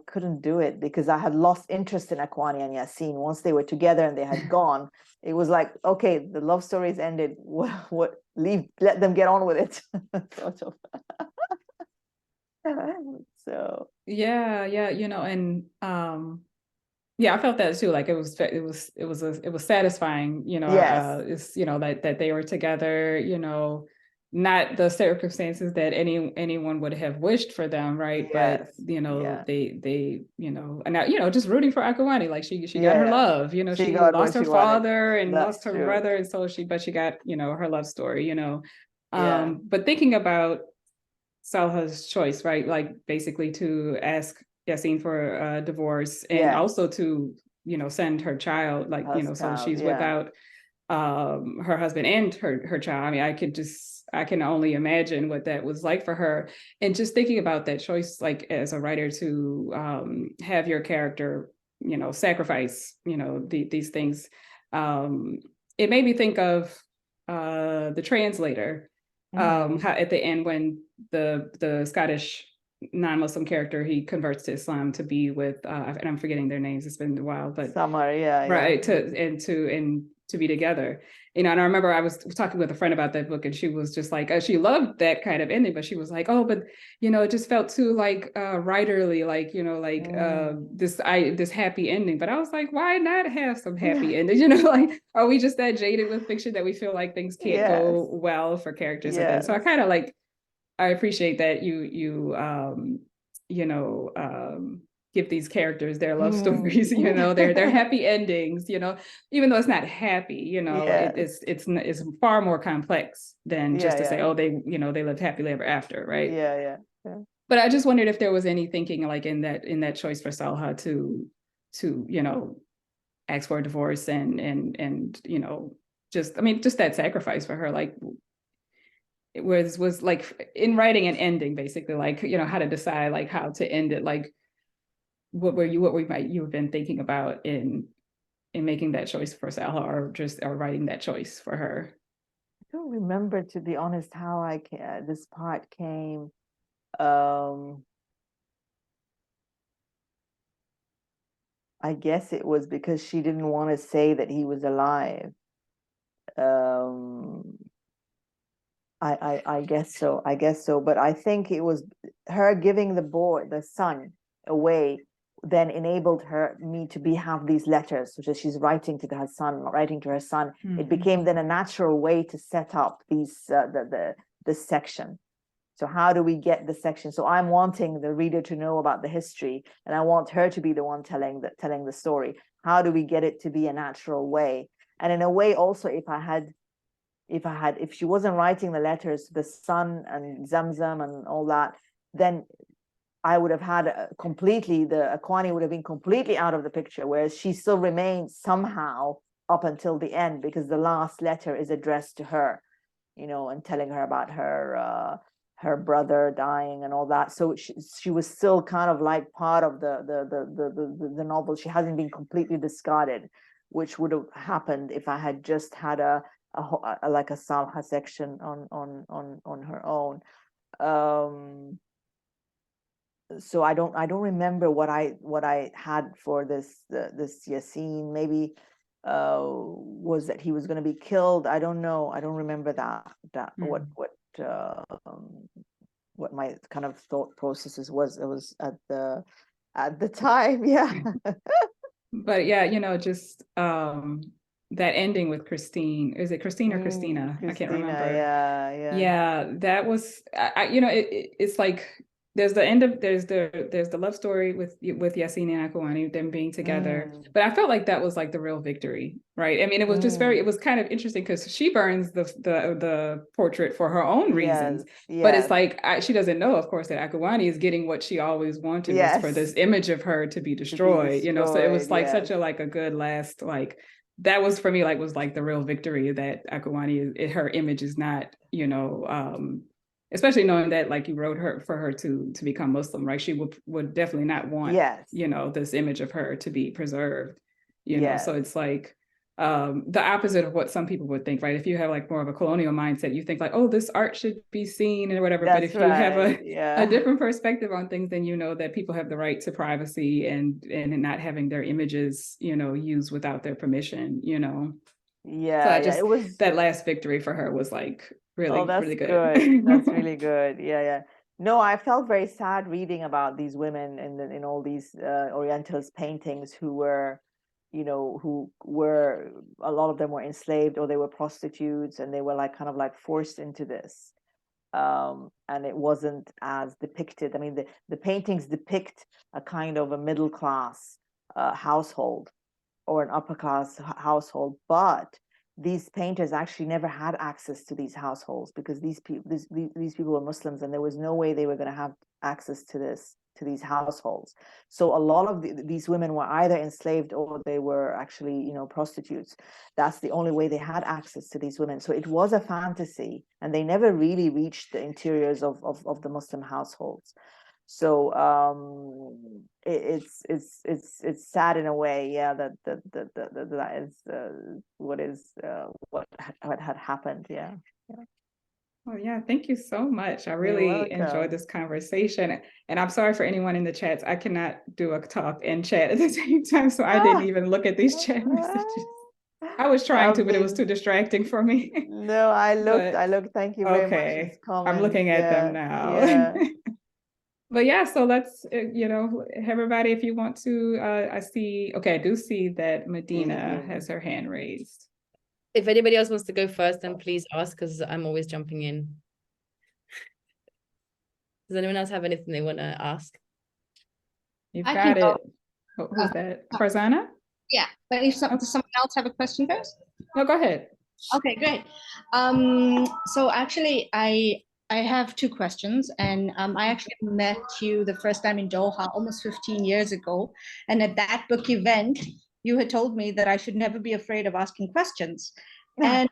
couldn't do it, because I had lost interest in Akwani and Yasin. Once they were together and they had gone, it was like, okay, the love story's ended. Let them get on with it. Sort of. So yeah, and yeah, I felt that too. Like it was satisfying, yes, it's that they were together, not the circumstances that anyone would have wished for them, right? yes, But yeah, they and now, just rooting for Akawani, like she got her yeah. love, She she got what lost her she wanted. father and lost That's her true. brother, and so she got her love story, Yeah. But thinking about Salha's choice, right? Like basically to ask Yasin for a divorce, and Yes. also to, send her child, like, so she's yeah. without her husband and her child. I mean, I can only imagine what that was like for her. And just thinking about that choice, like as a writer, to have your character, sacrifice, these things. It made me think of the translator. How at the end, when the Scottish non-Muslim character, he converts to Islam to be with and I'm forgetting their names, it's been a while, but Summer, yeah, right, yeah. to be together, and I remember I was talking with a friend about that book, and she was just like, she loved that kind of ending, but she was like, oh, but it just felt too like writerly, like this happy ending. But I was like, why not have some happy ending? Like, are we just that jaded with fiction that we feel like things can't Yes. go well for characters? And then so I kind of like, I appreciate that you give these characters their love stories, their happy endings, even though it's not happy, Yes. it's far more complex than just to say, Yeah. oh, they lived happily ever after, right? Yeah. But I just wondered if there was any thinking like in that choice for Salha to ask for a divorce and just that sacrifice for her, like it was like in writing an ending, basically, like how to decide like how to end it, like what might you have been thinking about in making that choice for Salha, or writing that choice for her? I don't remember, to be honest, how this part came. I guess it was because she didn't want to say that he was alive. I guess so. But I think it was her giving the son away, then enabled me to have these letters, which she's writing to her son. Mm-hmm. It became then a natural way to set up these this section. So how do we get the section? So I'm wanting the reader to know about the history, and I want her to be the one telling the story. How do we get it to be a natural way? And in a way, also, if she wasn't writing the letters to the son and Zamzam and all that, then I would have had the Akwani would have been completely out of the picture, whereas she still remains somehow up until the end, because the last letter is addressed to her, and telling her about her brother dying and all that. So she was still kind of like part of the novel. She hasn't been completely discarded, which would have happened if I had just had like a Salha section on her own. so I don't remember what I had for this Yasin. Maybe was that he was going to be killed. I don't know. I don't remember that what my kind of thought processes was. It was at the time, yeah. But yeah, just that ending with Christine. Is it Christine or Christina? I can't remember. Yeah, that was it's like there's the love story with Yasin and Akawani, them being together. But I felt like that was like the real victory, right? I mean, it was just it was kind of interesting because she burns the portrait for her own reasons. But it's like she doesn't know, of course, that Akawani is getting what she always wanted, was for this image of her to be destroyed, So it was like such a good last, like, that was for me, was like the real victory, that Akawani, her image is not, especially knowing that, like, you wrote for her to become Muslim, right? She would definitely not want, this image of her to be preserved, so it's like the opposite of what some people would think, right? If you have like more of a colonial mindset, you think like, oh, this art should be seen or whatever. But if you have a different perspective on things, then that people have the right to privacy and not having their images, used without their permission, So it was, that last victory for her was like really, really good. That's really good. Yeah. No, I felt very sad reading about these women in all these Orientalist paintings who were, a lot of them were enslaved, or they were prostitutes, and they were like kind of like forced into this. And it wasn't as depicted. I mean, the paintings depict a kind of a middle class household or an upper class household, but these painters actually never had access to these households, because these people were Muslims, and there was no way they were going to have access to these households. So a lot of these women were either enslaved or they were actually, prostitutes. That's the only way they had access to these women. So it was a fantasy, and they never really reached the interiors of the Muslim households. So it's sad in a way, that is what had happened. Yeah. Oh yeah, thank you so much. I really enjoyed this conversation. And I'm sorry for anyone in the chats. I cannot do a talk and chat at the same time, so I didn't even look at these chat messages. I was trying to, but it was too distracting for me. No, I looked. Thank you very much. Okay, I'm looking at them now. Yeah. But yeah, so let's, everybody, if you want to, I do see that Medina has her hand raised. If anybody else wants to go first, then please ask, because I'm always jumping in. Does anyone else have anything they want to ask? You've got it. Who's that? Farzana? Yeah, but does someone else have a question first? No, go ahead. Okay, great. So actually, I have two questions, and I actually met you the first time in Doha almost 15 years ago. And at that book event, you had told me that I should never be afraid of asking questions. And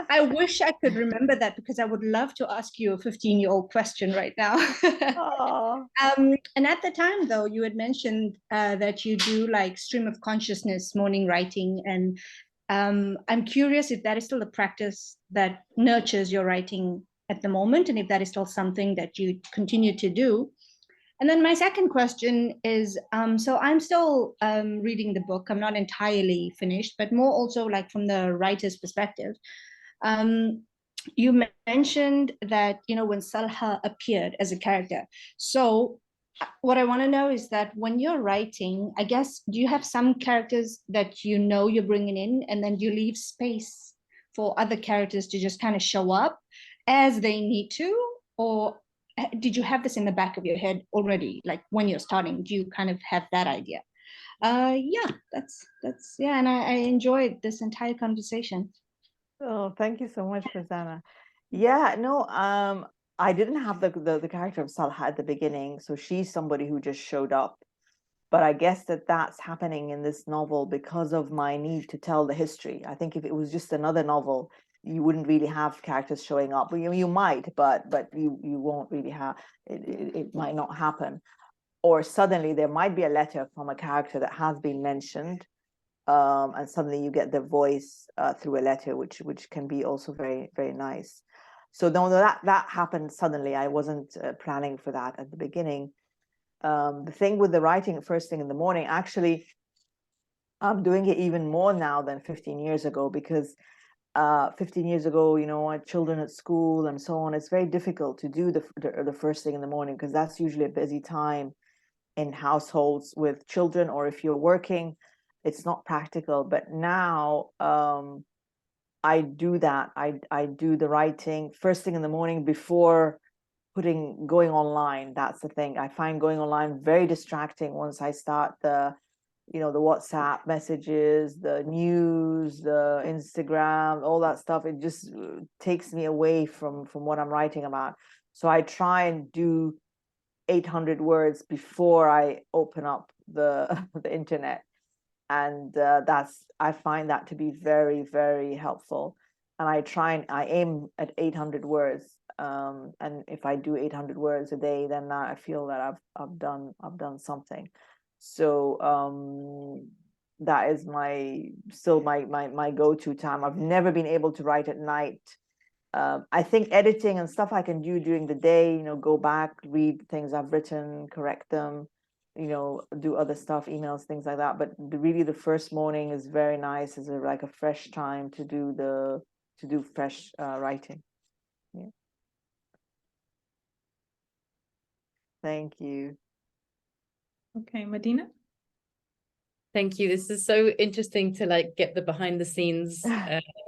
I wish I could remember that, because I would love to ask you a 15-year-old question right now. And at the time, though, you had mentioned that you do like stream of consciousness morning writing. And I'm curious if that is still a practice that nurtures your writing at the moment, and if that is still something that you continue to do. And then my second question is, so I'm still reading the book. I'm not entirely finished, but more also like from the writer's perspective. You mentioned that, when Salha appeared as a character. So what I want to know is that when you're writing, I guess, do you have some characters that you're bringing in, and then you leave space for other characters to just kind of show up as they need to? Or did you have this in the back of your head already? Like when you're starting, do you kind of have that idea? That's and I enjoyed this entire conversation. Oh, thank you so much, Farzana. Yeah, no, I didn't have the character of Salha at the beginning, so she's somebody who just showed up. But I guess that's happening in this novel because of my need to tell the history. I think if it was just another novel, you wouldn't really have characters showing up. You might, but you won't really have it. It might not happen, or suddenly there might be a letter from a character that has been mentioned, and suddenly you get their voice through a letter, which can be also very, very nice. So no, that happened suddenly. I wasn't planning for that at the beginning. the thing with the writing first thing in the morning, actually, I'm doing it even more now than 15 years ago, because 15 years ago, you know, I had children at school and so on. It's very difficult to do the first thing in the morning, because that's usually a busy time in households with children, or if you're working, it's not practical. But now I do that. I do the writing first thing in the morning before going online. That's the thing. I find going online very distracting once I start the WhatsApp messages, the news, the Instagram, all that stuff. It just takes me away from what I'm writing about. So I try and do 800 words before I open up the the internet, and I find that to be very, very helpful. And I aim at 800 words, and if I do 800 words a day, then I feel that I've done something. So that is still my go-to time. I've never been able to write at night. I think editing and stuff I can do during the day, you know, go back, read things I've written, correct them, you know, do other stuff, emails, things like that. But really the first morning is very nice, is like a fresh time to do fresh writing. Yeah. Thank you. Okay, Medina. Thank you. This is so interesting to like get the behind the scenes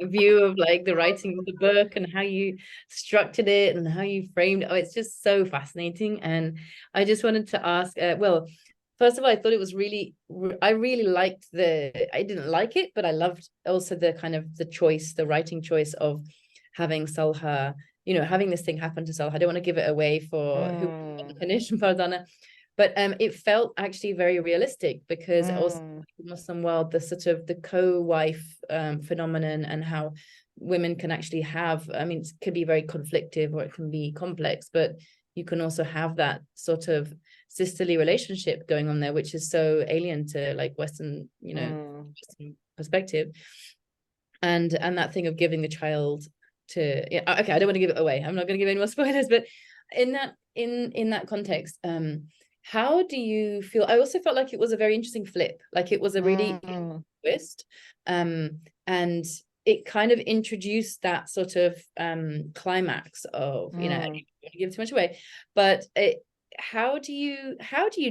view of like the writing of the book and how you structured it and how you framed it. Oh, it's just so fascinating. And I just wanted to ask, well, first of all, I thought it was I really liked I didn't like it, but I loved also the kind of the writing choice of having Salha, you know, having this thing happen to Salha. I don't want to give it away for who Kanish and Farzana. But it felt actually very realistic, because also in the Muslim world, the sort of the co-wife phenomenon, and how women can actually have, I mean, it could be very conflictive or it can be complex, but you can also have that sort of sisterly relationship going on there, which is so alien to like Western, you know, Western perspective. And that thing of giving the child to, yeah, okay, I don't want to give it away. I'm not going to give any more spoilers, but in that context, how do you feel? I also felt like it was a very interesting flip, like it was a really twist, and it kind of introduced that sort of climax of, you know, I don't want to give too much away, but how do you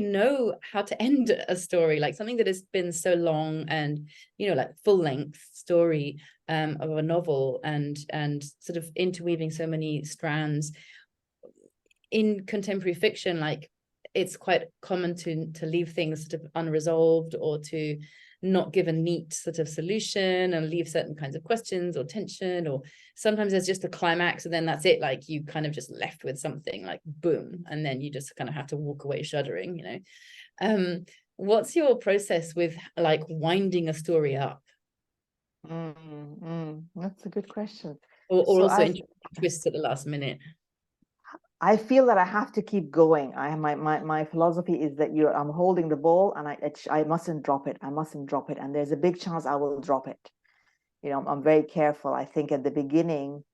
know how to end a story, like something that has been so long and, you know, like full length story of a novel, and sort of interweaving so many strands in contemporary fiction? Like, it's quite common to leave things sort of unresolved, or to not give a neat sort of solution and leave certain kinds of questions or tension, or sometimes there's just a climax and then that's it, like you kind of just left with something like boom, and then you just kind of have to walk away shuddering, you know. What's your process with like winding a story up? That's a good question. Or So also twists at the last minute. I feel that I have to keep going. My philosophy is that I'm holding the ball, and I mustn't drop it. I mustn't drop it, and there's a big chance I will drop it. You know, I'm very careful. I think at the beginning,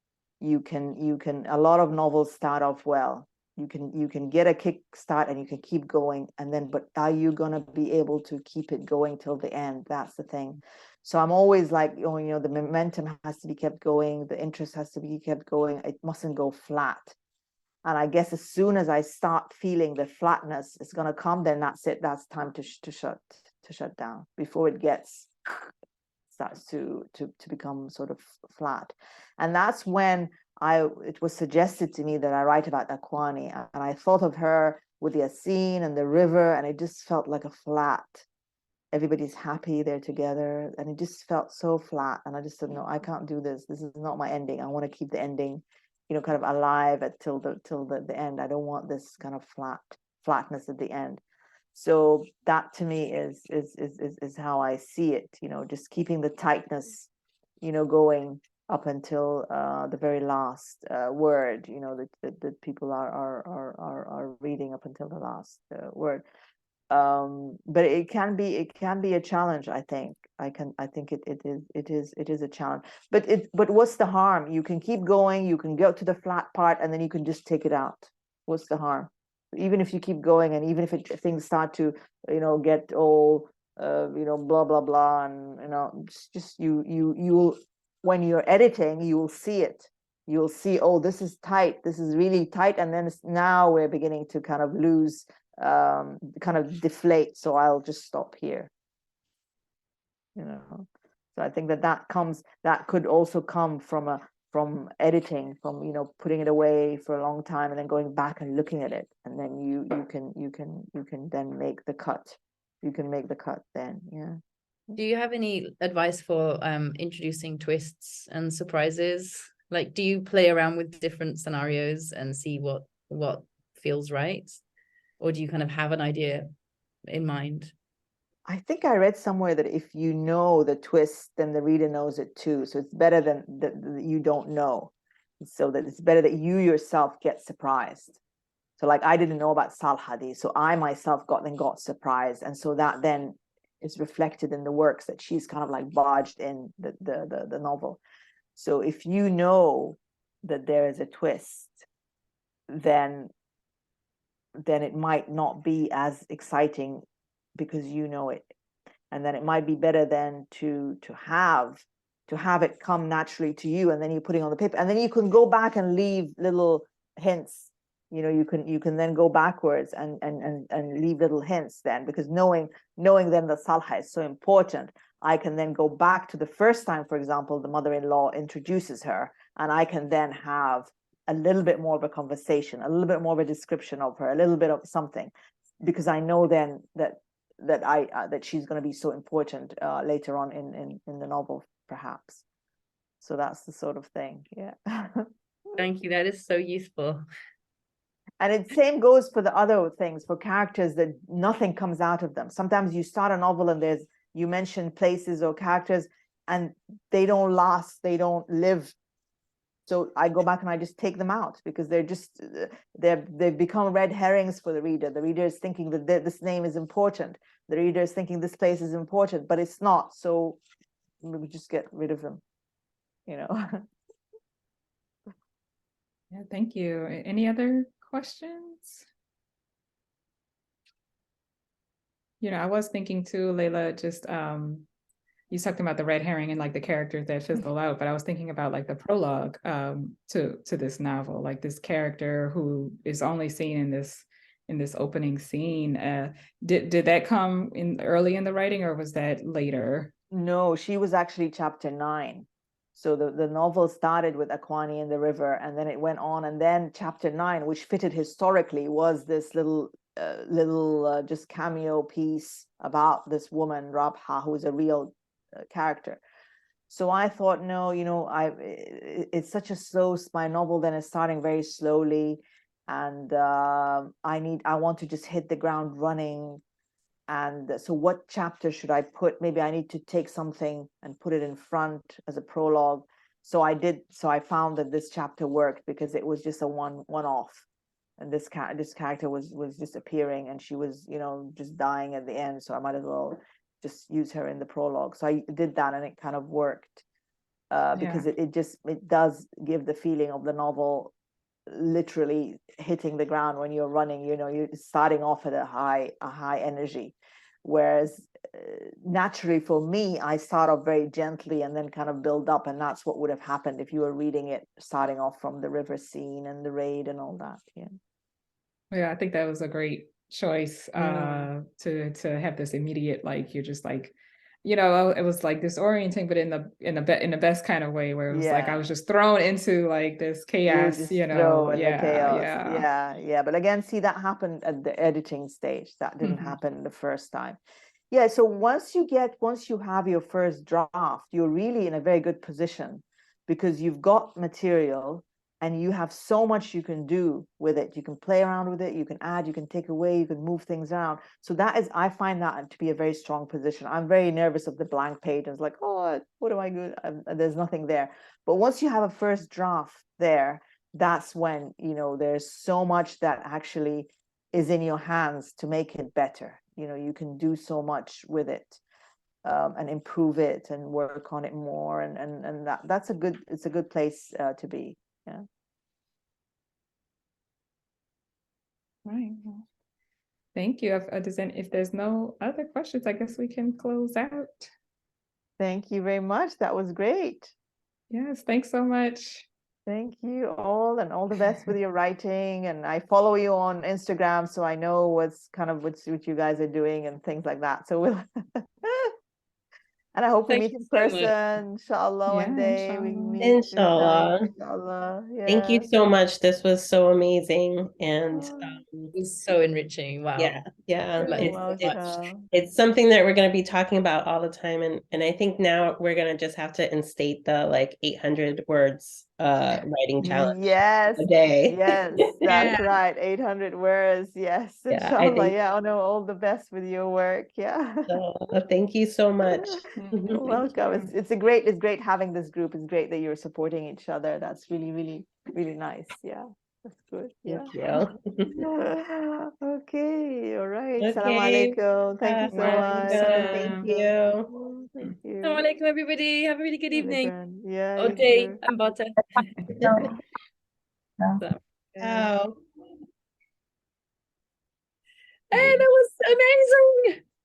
you can a lot of novels start off well. You can get a kick start and you can keep going, and then, but are you gonna be able to keep it going till the end? That's the thing. So I'm always like, you know, the momentum has to be kept going, the interest has to be kept going. It mustn't go flat. And I guess as soon as I start feeling the flatness is going to come, then that's it. That's time to shut down before it starts to become sort of flat. And that's when it was suggested to me that I write about Akwani, and I thought of her with the Yasin and the river, and it just felt like a flat. Everybody's happy, they're together, and it just felt so flat. And I just said, no, I can't do this. This is not my ending. I want to keep the ending, you know, kind of alive till the end. I don't want this kind of flatness at the end. So that to me is how I see it, you know, just keeping the tightness, you know, going up until the very last word, you know, that people are reading up until the last word. But it can be a challenge. I think it is a challenge, but what's the harm? You can keep going, you can go to the flat part, and then you can just take it out. What's the harm? even if you keep going, and even if things start to, get all, blah blah blah, and just you'll, when you're editing, you will see it. You'll see, oh, this is tight. This is really tight, and then now we're beginning to kind of lose, kind of deflate. So I'll just stop here. So I think that could also come from editing, from putting it away for a long time and then going back and looking at it, and then you can then make the cut. You can make the cut then. Yeah. Do you have any advice for introducing twists and surprises? Like, do you play around with different scenarios and see what feels right, or do you kind of have an idea in mind? I think I read somewhere that if you know the twist, then the reader knows it too. So it's better than that you don't know. So that it's better that you yourself get surprised. So like, I didn't know about Salhadi, so I myself got surprised, and so that then is reflected in the works that she's kind of like barged in the novel. So if you know that there is a twist, then it might not be as exciting because you know it, and then it might be better than to have it come naturally to you, and then you're putting on the paper, and then you can go back and leave little hints. You can then go backwards and leave little hints then, because knowing then that Salha is so important, I can then go back to the first time, for example, the mother-in-law introduces her, and I can then have a little bit more of a conversation, a little bit more of a description of her, a little bit of something, because I know then that she's going to be so important later on in the novel, perhaps. So that's the sort of thing. Yeah. Thank you. That is so useful. And it same goes for the other things, for characters that nothing comes out of them. Sometimes you start a novel and you mention places or characters and they don't last, they don't live. So I go back and I just take them out, because they've become red herrings for the reader. The reader is thinking that this name is important. The reader is thinking this place is important, but it's not. So we just get rid of them, Yeah, thank you. Any other questions? I was thinking too, Leila, just you talked about the red herring and like the characters that fizzle out, but I was thinking about like the prologue to this novel, like this character who is only seen in this opening scene. Did that come in early in the writing, or was that later? No, she was actually chapter 9. So the novel started with Akwani in the river, and then it went on, and then chapter 9, which fitted historically, was this little just cameo piece about this woman Rabha, who is a real character. So I thought, no, it's such a slow, my novel then is starting very slowly, and I want to just hit the ground running. And so what chapter should I put? Maybe I need to take something and put it in front as a prologue. So I did. So I found that this chapter worked because it was just a one-off, and this character was just appearing, and she was just dying at the end. So I might as well just use her in the prologue. So I did that, and it kind of worked because it does give the feeling of the novel literally hitting the ground when you're running. You're starting off at a high energy, whereas naturally for me, I start off very gently and then kind of build up, and that's what would have happened if you were reading it starting off from the river scene and the raid and all that. Yeah, I think that was a great choice to have this immediate, like, you're just like, it was like disorienting, but in the best kind of way, where it was like I was just thrown into like this chaos, Yeah. But again, see, that happened at the editing stage. That didn't happen the first time. Yeah. So once you have your first draft, you're really in a very good position, because you've got material and you have so much you can do with it. You can play around with it, you can add, you can take away, you can move things around. So I find that to be a very strong position. I'm very nervous of the blank page. And it's like, oh, what am I good? There's nothing there. But once you have a first draft there, that's when, there's so much that actually is in your hands to make it better. You can do so much with it. And improve it and work on it more. And it's a good place to be. Yeah. Right. Well, thank you. If there's no other questions, I guess we can close out. Thank you very much. That was great. Yes, thanks so much. Thank you all, and all the best with your writing. And I follow you on Instagram, so I know what you guys are doing and things like that. So we'll and I hope we Thank meet you in so much. person, inshallah, one Yeah, day. We inshallah. meet in time, Inshallah. inshallah. Thank you Yes. so much. This was so amazing. And It was so enriching. Wow. yeah, Learned Oh, so much. mashallah. it's something that we're going to be talking about all the time. And I think now we're going to just have to instate the like 800 words writing challenge Yes, a day. yes, that's right. 800 words. Yes, Yeah, I inshallah. think Yeah, I know, all the best with your work. Yeah. so. Thank you so much. You're welcome. It's great having this group. It's great that you're supporting each other. That's really, really, really nice. Yeah, that's good. Yeah. Thank you. Okay, all right. Salam Okay. alaikum. Thank you so much. Thank you. Thank you. Assalamu alaikum, everybody. Have a really good evening. Yeah, Or you day, too. Ambata. Wow. And it was amazing.